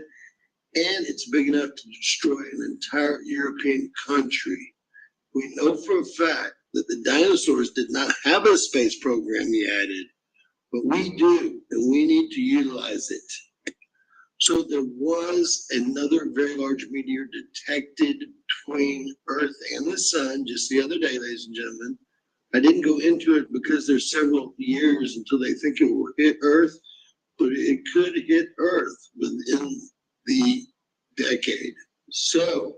and it's big enough to destroy an entire European country. We know for a fact that the dinosaurs did not have a space program, he added, but we do, and we need to utilize it. So there was another very large meteor detected between Earth and the Sun just the other day, ladies and gentlemen. I didn't go into it because there's several years until they think it will hit Earth, but it could hit Earth within the decade. So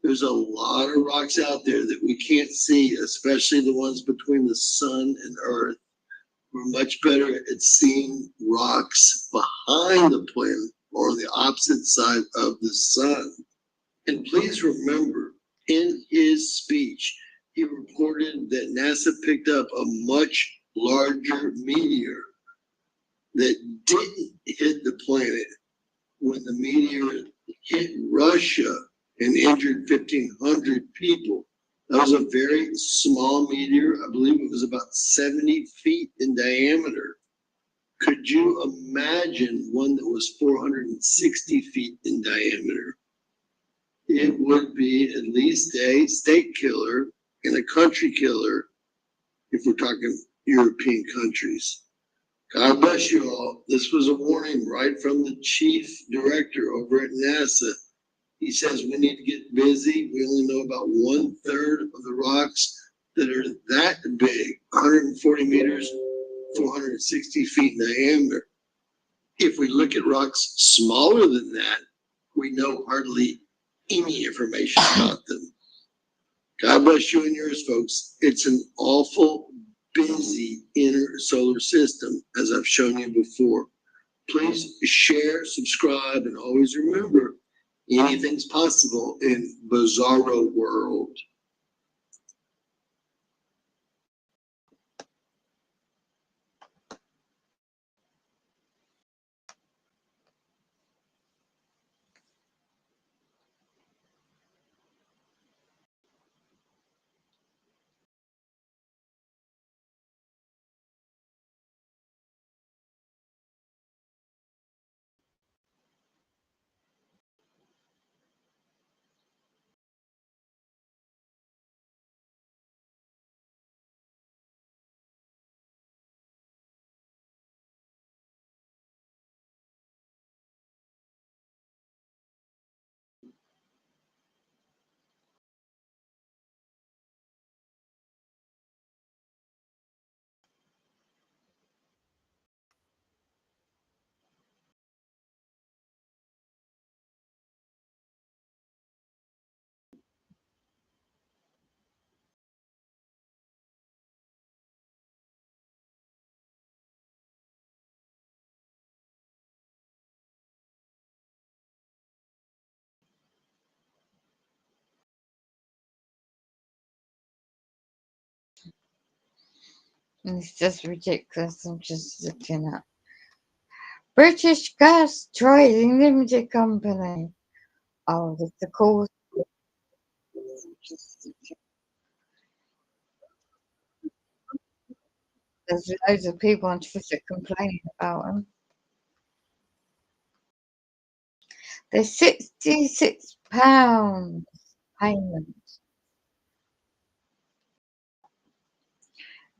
there's a lot of rocks out there that we can't see, especially the ones between the Sun and Earth. We're much better at seeing rocks behind the planet or on the opposite side of the Sun. And please remember, in his speech, he reported that NASA picked up a much larger meteor that didn't hit the planet when the meteor hit Russia and injured 1,500 people. That was a very small meteor. I believe it was about 70 feet in diameter. Could you imagine one that was 460 feet in diameter? It would be at least a state killer and a country killer if we're talking European countries. God bless you all. This was a warning right from the chief director over at NASA. He says we need to get busy. We only know about 1/3 of the rocks that are that big, 140 meters, 460 feet in diameter. If we look at rocks smaller than that, we know hardly any information about them. God bless you and yours, folks. It's an awful busy inner solar system, as I've shown you before. Please share, subscribe, and always remember, anything's possible in Bizarro World. It's just ridiculous. I'm just looking at British Gas Trading Limited Company. Oh, there's the call. There's loads of people on Twitter complaining about them. There's £66 payment.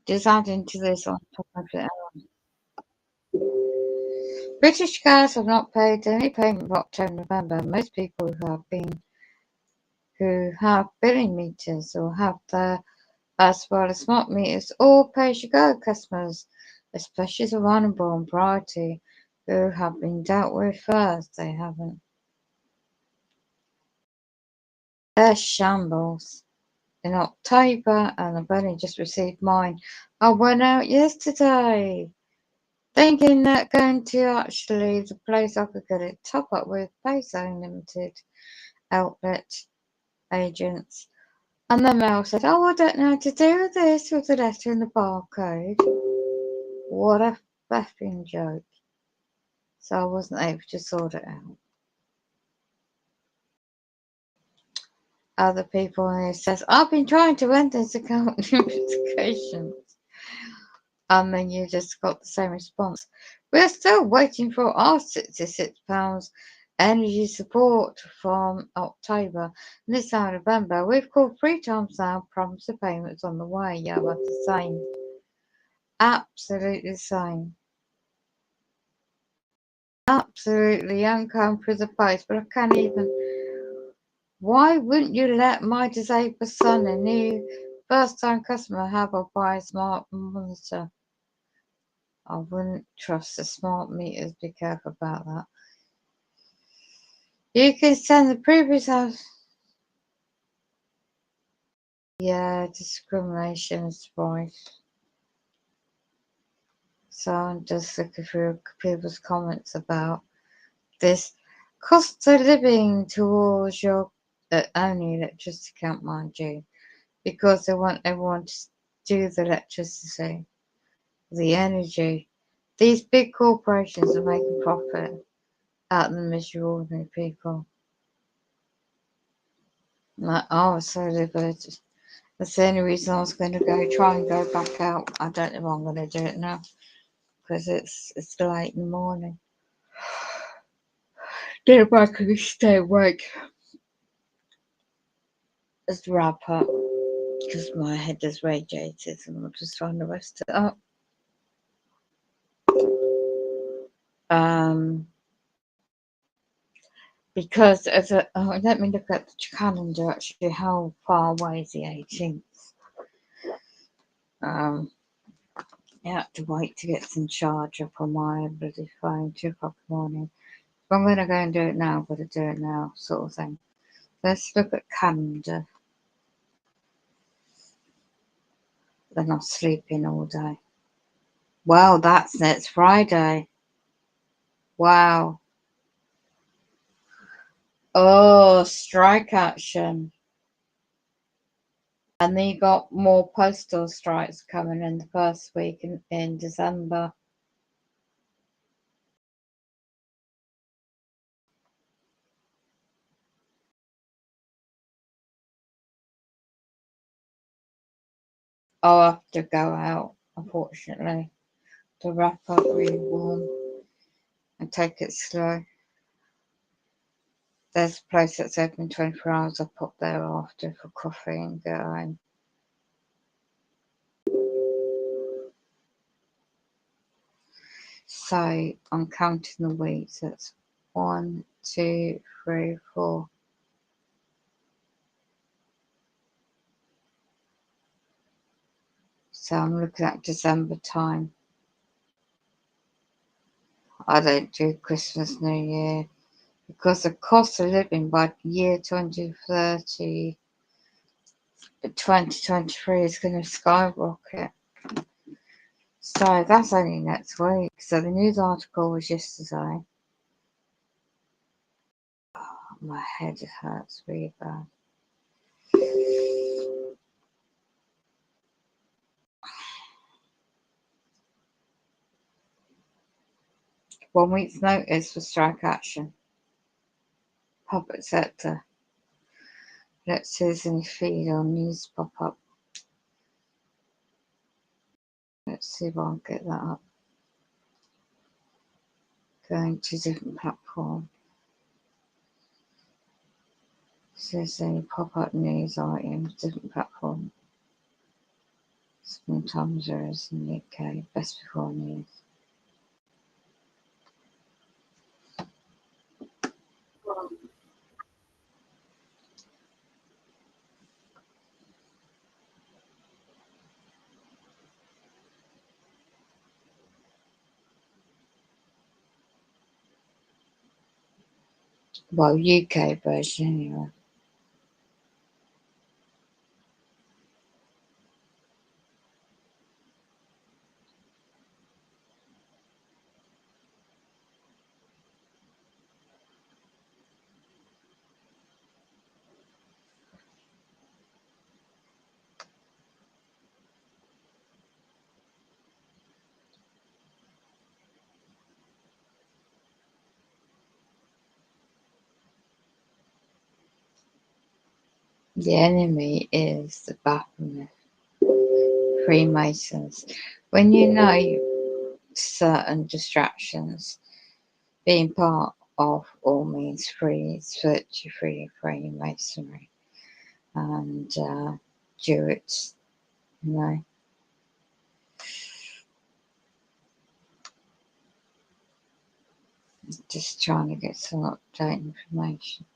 Just adding to this on top of it. British Gas have not paid any payment for October and November. Most people who have billing meters or have their as well as smart meters or pay-as-you-go customers, especially the vulnerable and priority who have been dealt with first. They haven't. They're shambles. In October, and I've only just received mine. I went out yesterday thinking that going to actually the place I could get it top up with Base Limited outlet agents. And the mail said, oh, I don't know how to do this with the letter and the barcode. What a effing joke. So I wasn't able to sort it out. Other people, and it says, I've been trying to end this account notifications. And then you just got the same response. We're still waiting for our £66 energy support from October. And this time November, we've called 3 times now, promised the payments on the way. Yeah, that's the same. Absolutely the same. Absolutely come through the post, but I can't even. Why wouldn't you let my disabled son, a new first-time customer, have or buy a smart monitor? I wouldn't trust the smart meters. Be careful about that. You can send the previous house. Yeah, discrimination is right. So I'm just looking through people's comments about this cost of living towards your only electricity account, mind you, because they want everyone to do the electricity, the energy. These big corporations are making profit out of the miserable ordinary people. Like, oh, so liberated. That's the only reason I was going to try and go back out. I don't know if I'm going to do it now because it's late in the morning. Get it back and stay awake. Just wrap up because my head is radiated and I'm just trying to rest it up. Because let me look at the calendar actually. How far away is the 18th? You have to wait to get some charge up on my bloody phone. 2 o'clock in the morning. If I'm going to go and do it now, I've got to do it now, sort of thing. Let's look at calendar. Then I'm sleeping all day. Wow, that's next Friday. Wow. Oh, strike action. And then you got more postal strikes coming in the first week in December. I'll have to go out, unfortunately, to wrap up really warm and take it slow. There's a place that's open 24 hours. I'll pop there after for coffee and go home. So I'm counting the weeks. That's 1, 2, 3, 4. So I'm looking at December time. I don't do Christmas, New Year, because the cost of living by year 2030, 2023 is going to skyrocket. So that's only next week. So the news article was yesterday. Oh, my head hurts really bad. 1 week's notice for strike action. Public sector. Let's see if there's any feed or news pop up. Let's see if I can get that up. Going to different platform. So there's any pop up news items, different platform. Sometimes there is in the UK. Best before news. Well, UK version anyway. The enemy is the Baphomet, Freemasons. When you know certain distractions, being part of all means free, it's virtue free Freemasonry and Jewets, you know. Just trying to get some up-to-date information.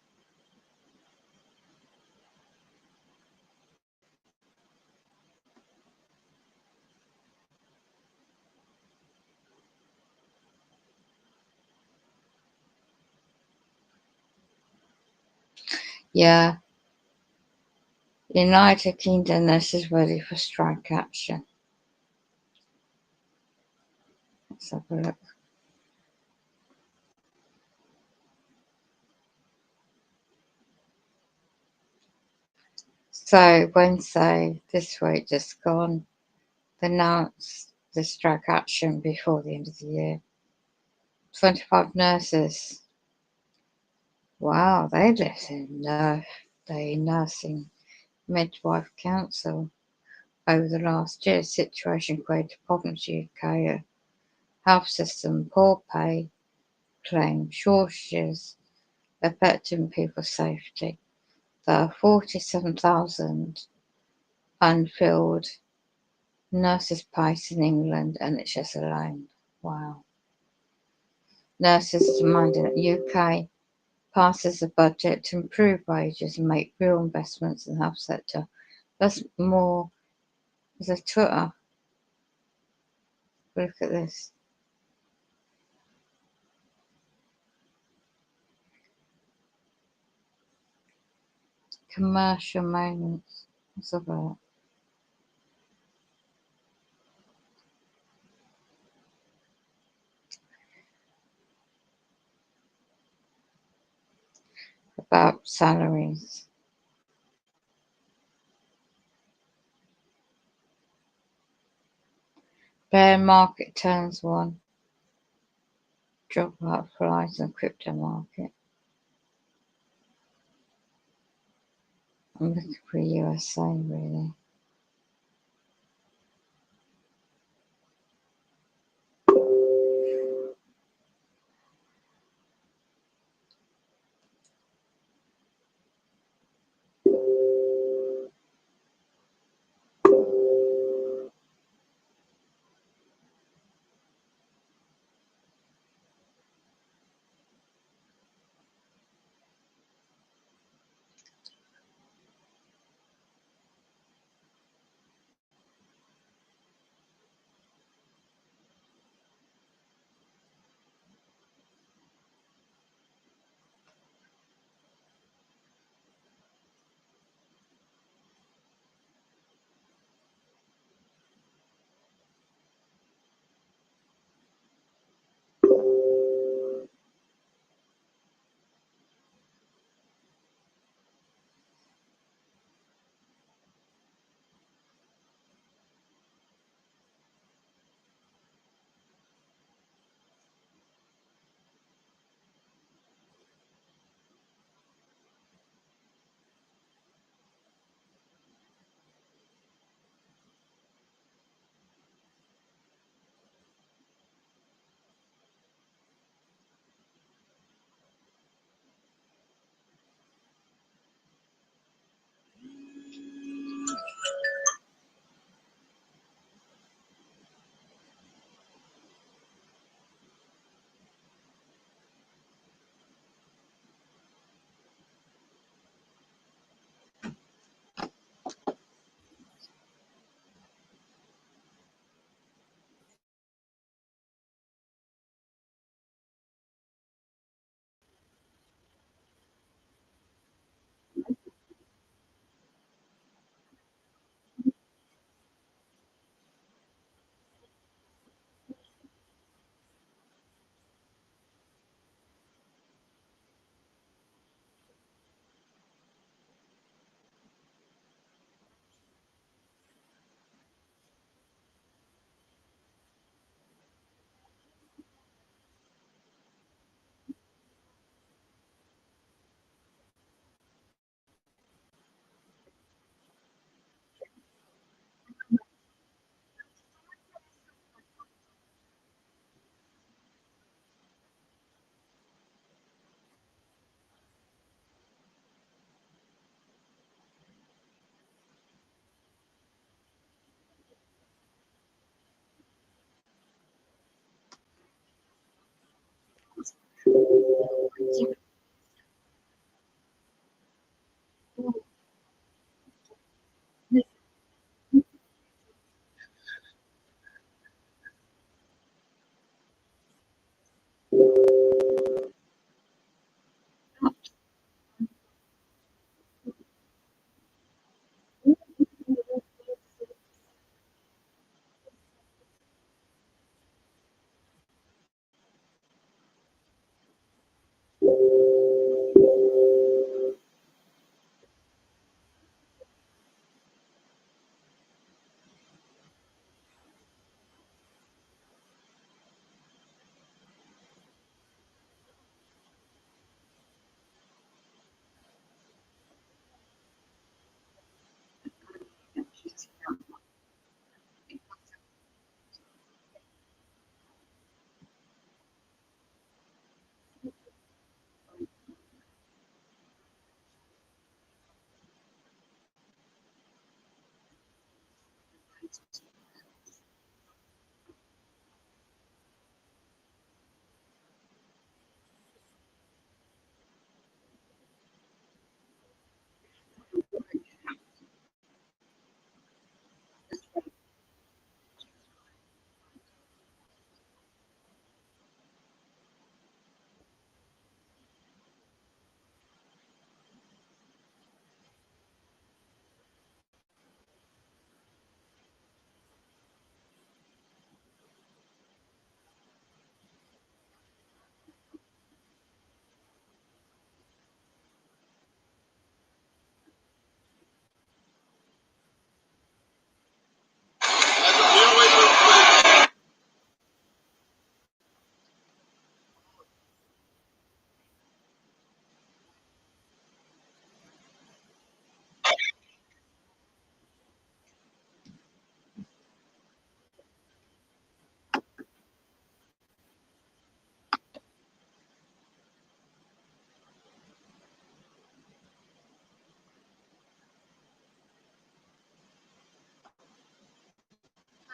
Yeah, United Kingdom, this is ready for strike action. Let's have a look. So Wednesday this week just gone, they announced the strike action before the end of the year. 25 nurses. Wow, they left the Nursing Midwife Council over the last year. Situation created problems in the UK. Health system, poor pay, claim shortages affecting people's safety. There are 47,000 unfilled nurses' posts in England, NHS alone. Wow. Nurses demanding that UK passes a budget to improve wages and make real investments in the health sector. That's more. There's a Twitter. Look at this. Commercial moments. What's about? About salaries. Bear market turns one. Drop like flies in the crypto market. I'm looking for USA really.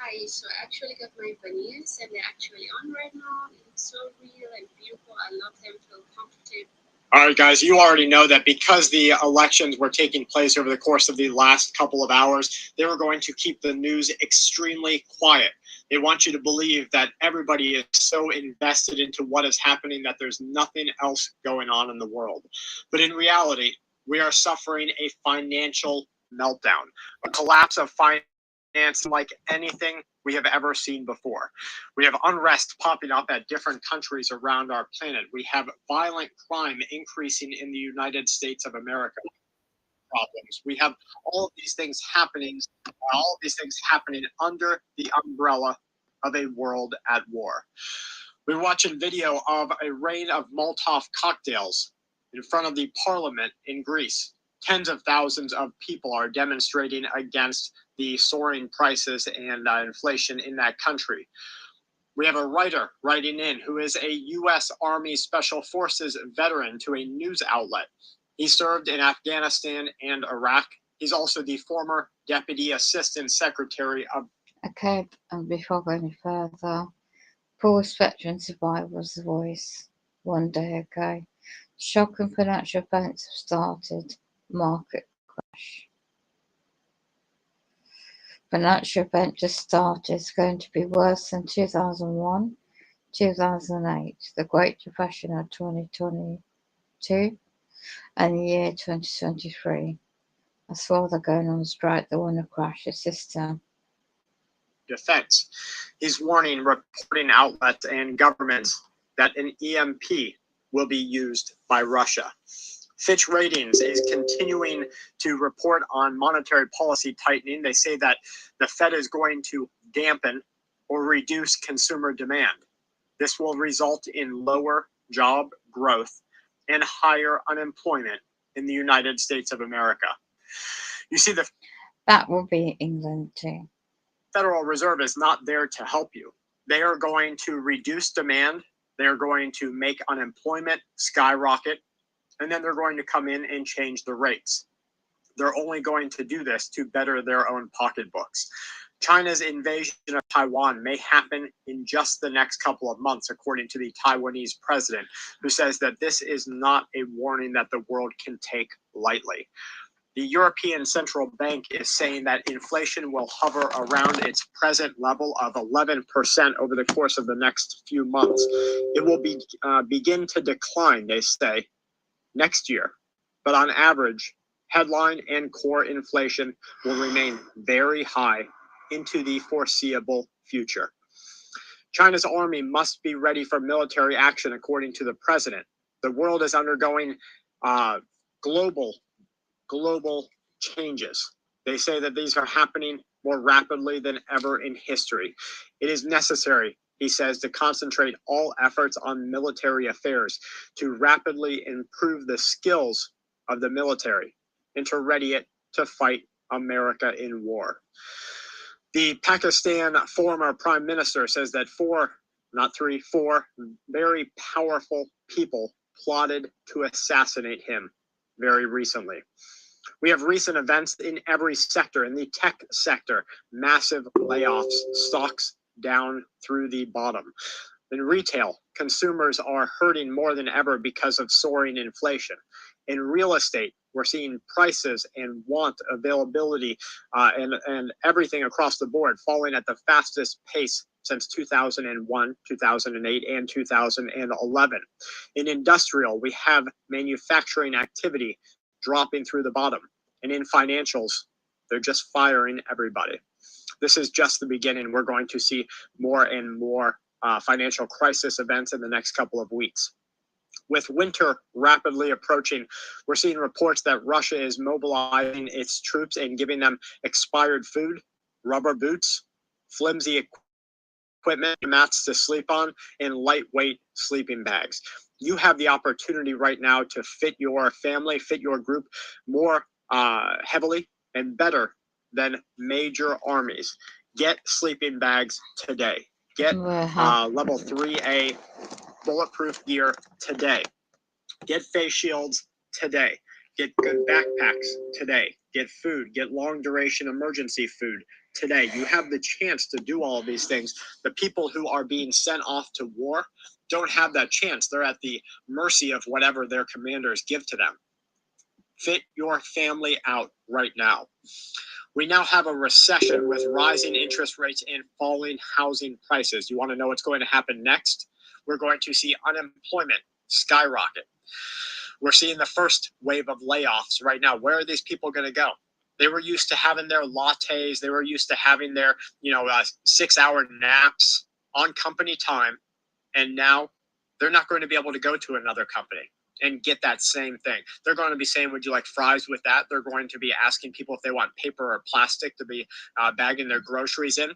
Hi, so I actually got my veneers and they're actually on right now. They look so real and beautiful. I love them, feel comfortable. All right, guys, you already know that because the elections were taking place over the course of the last couple of hours, they were going to keep the news extremely quiet. They want you to believe that everybody is so invested into what is happening that there's nothing else going on in the world. But in reality, we are suffering a financial meltdown, a collapse of finance like anything we have ever seen before. We have unrest popping up at different countries around our planet. We have violent crime increasing in the United States of America. Problems. We have all of these things happening, under the umbrella of a world at war. We're watching video of a rain of Molotov cocktails in front of the parliament in Greece. Tens of thousands of people are demonstrating against the soaring prices and inflation in that country. We have a writer writing in who is a U.S. Army Special Forces veteran to a news outlet. He served in Afghanistan and Iraq. He's also the former Deputy Assistant Secretary of... Okay, and before going any further, Paul's veteran survivor's voice. One day ago, shocking financial events have started. Market crash. Financial event just started. It's going to be worse than 2001, 2008, the Great Depression of 2022, and the year 2023. That's why they're going on strike. They want to crash the system. Defense. He's warning reporting outlets and governments that an EMP will be used by Russia. Fitch Ratings is continuing to report on monetary policy tightening. They say that the Fed is going to dampen or reduce consumer demand. This will result in lower job growth and higher unemployment in the United States of America. You see, that will be England too. Federal Reserve is not there to help you. They are going to reduce demand. They are going to make unemployment skyrocket. And then they're going to come in and change the rates. They're only going to do this to better their own pocketbooks. China's invasion of Taiwan may happen in just the next couple of months, according to the Taiwanese president, who says that this is not a warning that the world can take lightly. The European Central Bank is saying that inflation will hover around its present level of 11% over the course of the next few months. It will begin to decline, they say, next year. But on average, headline and core inflation will remain very high into the foreseeable future. China's army must be ready for military action, according to the president. The world is undergoing global changes. They say that these are happening more rapidly than ever in history. It is necessary, he says, to concentrate all efforts on military affairs, to rapidly improve the skills of the military, and to ready it to fight America in war. The Pakistan former prime minister says that four very powerful people plotted to assassinate him very recently. We have recent events in every sector. In the tech sector, massive layoffs, stocks down through the bottom. In retail, consumers are hurting more than ever because of soaring inflation. In real estate, we're seeing prices and availability, and everything across the board falling at the fastest pace since 2001, 2008, and 2011. In industrial, we have manufacturing activity dropping through the bottom. And in financials, they're just firing everybody. This is just the beginning. We're going to see more and more financial crisis events in the next couple of weeks. With winter rapidly approaching, we're seeing reports that Russia is mobilizing its troops and giving them expired food, rubber boots, flimsy equipment, mats to sleep on, and lightweight sleeping bags. You have the opportunity right now to fit your family, fit your group more heavily and better than major armies. Get sleeping bags today. Get level 3A bulletproof gear today. Get face shields today. Get good backpacks today. Get food. Get long duration emergency food today. You have the chance to do all of these things. The people who are being sent off to war don't have that chance. They're at the mercy of whatever their commanders give to them. Fit your family out right now. We now have a recession with rising interest rates and falling housing prices. You want to know what's going to happen next? We're going to see unemployment skyrocket. We're seeing the first wave of layoffs right now. Where are these people going to go? They were used to having their lattes. They were used to having their 6-hour naps on company time. And now they're not going to be able to go to another company and get that same thing. They're going to be saying, would you like fries with that? They're going to be asking people if they want paper or plastic to be bagging their groceries in.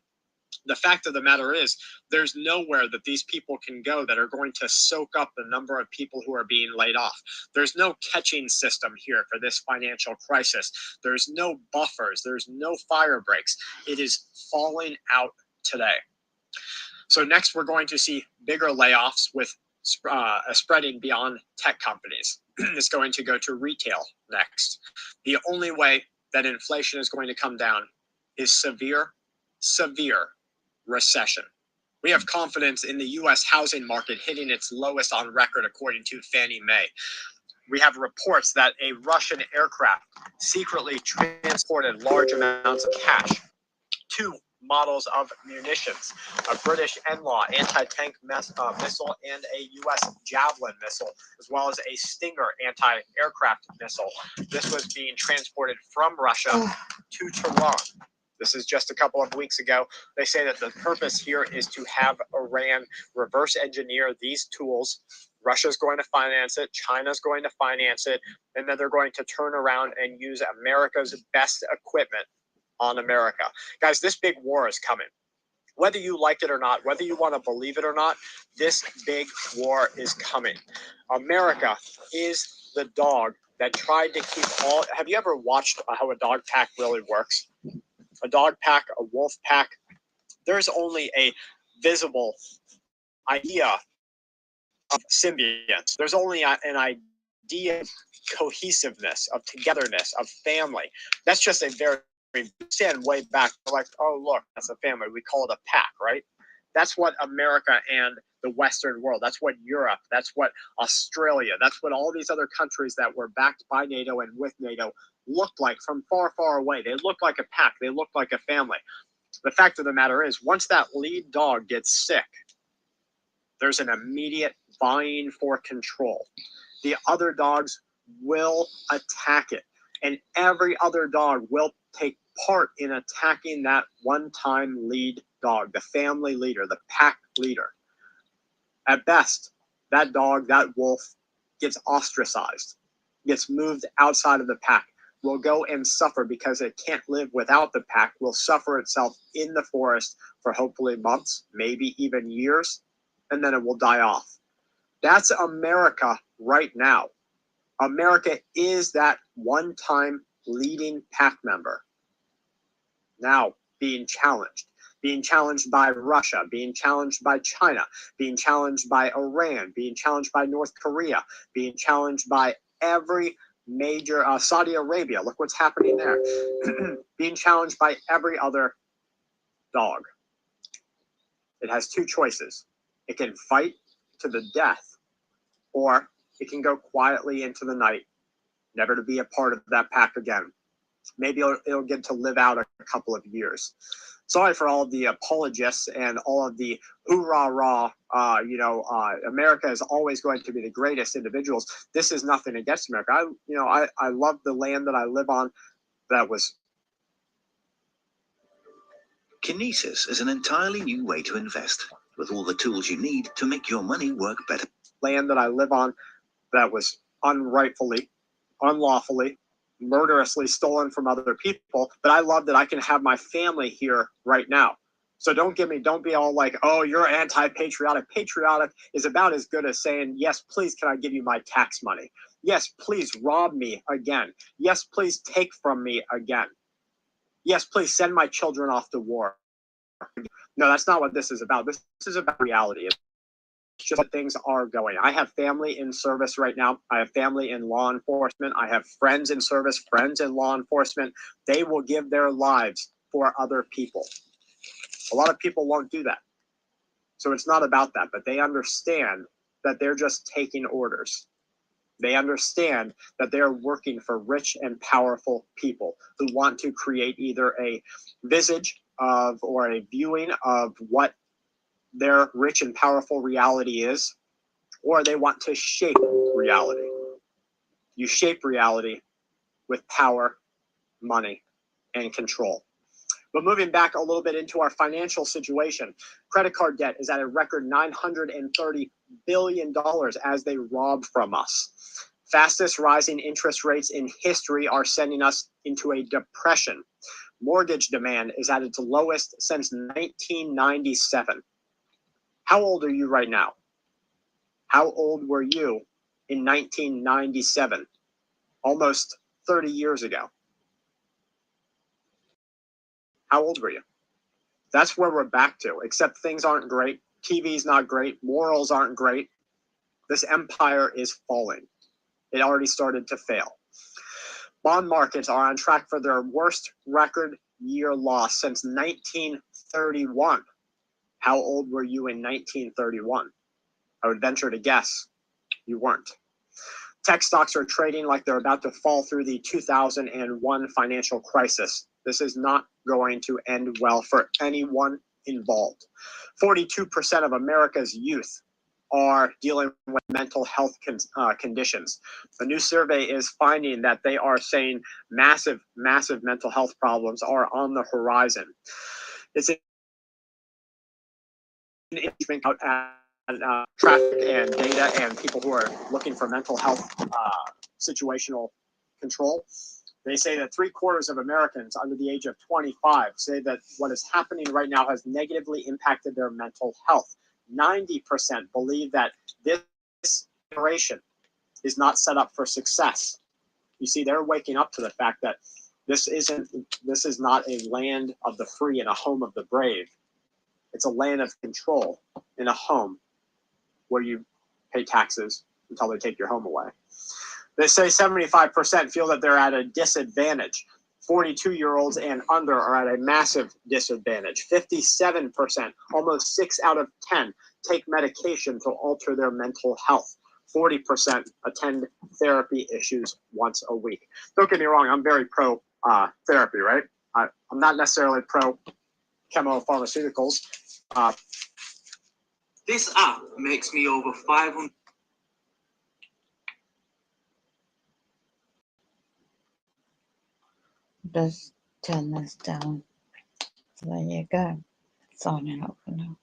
The fact of the matter is, there's nowhere that these people can go that are going to soak up the number of people who are being laid off. There's no catching system here for this financial crisis. There's no buffers. There's no fire breaks. It is falling out today. So next, we're going to see bigger layoffs with spreading beyond tech companies. It's going to go to retail next. The only way that inflation is going to come down is severe recession. We have confidence in the U.S. housing market hitting its lowest on record, according to Fannie Mae. We have reports that a Russian aircraft secretly transported large amounts of cash, 2 models of munitions, a British NLAW anti-tank missile and a U.S. Javelin missile, as well as a Stinger anti-aircraft missile. This was being transported from Russia to Tehran. This is just a couple of weeks ago. They say that the purpose here is to have Iran reverse engineer these tools. Russia's going to finance it. China's going to finance it. And then they're going to turn around and use America's best equipment on America. Guys, this big war is coming. Whether you like it or not, whether you want to believe it or not, this big war is coming. America is the dog that tried to keep all... Have you ever watched how a dog pack really works? A dog pack, a wolf pack, there's only a visible idea of symbionts. There's only an idea of cohesiveness, of togetherness, of family. That's just a very stand way back. They're like, oh, look, that's a family. We call it a pack, right? That's what America and the Western world, that's what Europe, that's what Australia, that's what all these other countries that were backed by NATO and with NATO looked like from far, far away. They looked like a pack. They looked like a family. The fact of the matter is, once that lead dog gets sick, there's an immediate vying for control. The other dogs will attack it, and every other dog will take part in attacking that one-time lead dog, the family leader, the pack leader. At best, that dog, that wolf, gets ostracized, gets moved outside of the pack, will go and suffer because it can't live without the pack, will suffer itself in the forest for hopefully months, maybe even years, and then it will die off. That's America right now. America is that one-time leading pack member. Now being challenged by Russia, being challenged by China, being challenged by Iran, being challenged by North Korea, being challenged by every major, Saudi Arabia, look what's happening there, being challenged by every other dog. It has two choices. It can fight to the death, or it can go quietly into the night, never to be a part of that pack again. Maybe it'll get to live out a couple of years. Sorry for all of the apologists and all of the hoorah-rah, America is always going to be the greatest individuals. This is nothing against America. I love the land that I live on. That was... Kinesis is an entirely new way to invest, with all the tools you need to make your money work better. Land that I live on that was unrightfully, unlawfully, murderously stolen from other people, but I love that I can have my family here right now. So don't be all like, oh, you're anti-patriotic. Patriotic is about as good as saying, yes, please, can I give you my tax money? Yes, please rob me again. Yes, please take from me again. Yes, please send my children off to war. No, that's not what this is about. This is about reality. Just that things are going. I have family in service right now. I have family in law enforcement. I have friends in service, friends in law enforcement. They will give their lives for other people. A lot of people won't do that. So it's not about that, but they understand that they're just taking orders. They understand that they're working for rich and powerful people who want to create either a visage of or a viewing of what their rich and powerful reality is, or they want to shape reality. You shape reality with power, money, and control. But moving back a little bit into our financial situation, credit card debt is at a record $930 billion as they rob from us. Fastest rising interest rates in history are sending us into a depression. Mortgage demand is at its lowest since 1997. How old are you right now? How old were you in 1997? Almost 30 years ago. How old were you? That's where we're back to, except things aren't great. TV's not great. Morals aren't great. This empire is falling. It already started to fail. Bond markets are on track for their worst record year loss since 1931. How old were you in 1931? I would venture to guess you weren't. Tech stocks are trading like they're about to fall through the 2001 financial crisis. This is not going to end well for anyone involved. 42% of America's youth are dealing with mental health conditions. A new survey is finding that they are saying massive mental health problems are on the horizon. It's out at traffic and data and people who are looking for mental health situational control. They say that 3/4 of Americans under the age of 25 say that what is happening right now has negatively impacted their mental health. 90% believe that this generation is not set up for success. You see, they're waking up to the fact that this is not a land of the free and a home of the brave. It's a land of control in a home where you pay taxes until they take your home away. They say 75% feel that they're at a disadvantage. 42-year-olds and under are at a massive disadvantage. 57%, almost 6 out of 10, take medication to alter their mental health. 40% attend therapy issues once a week. Don't get me wrong, I'm very pro therapy, right? I'm not necessarily pro chemopharmaceuticals. This app makes me over 500. Just turn this down. So there you go. Signing up for now.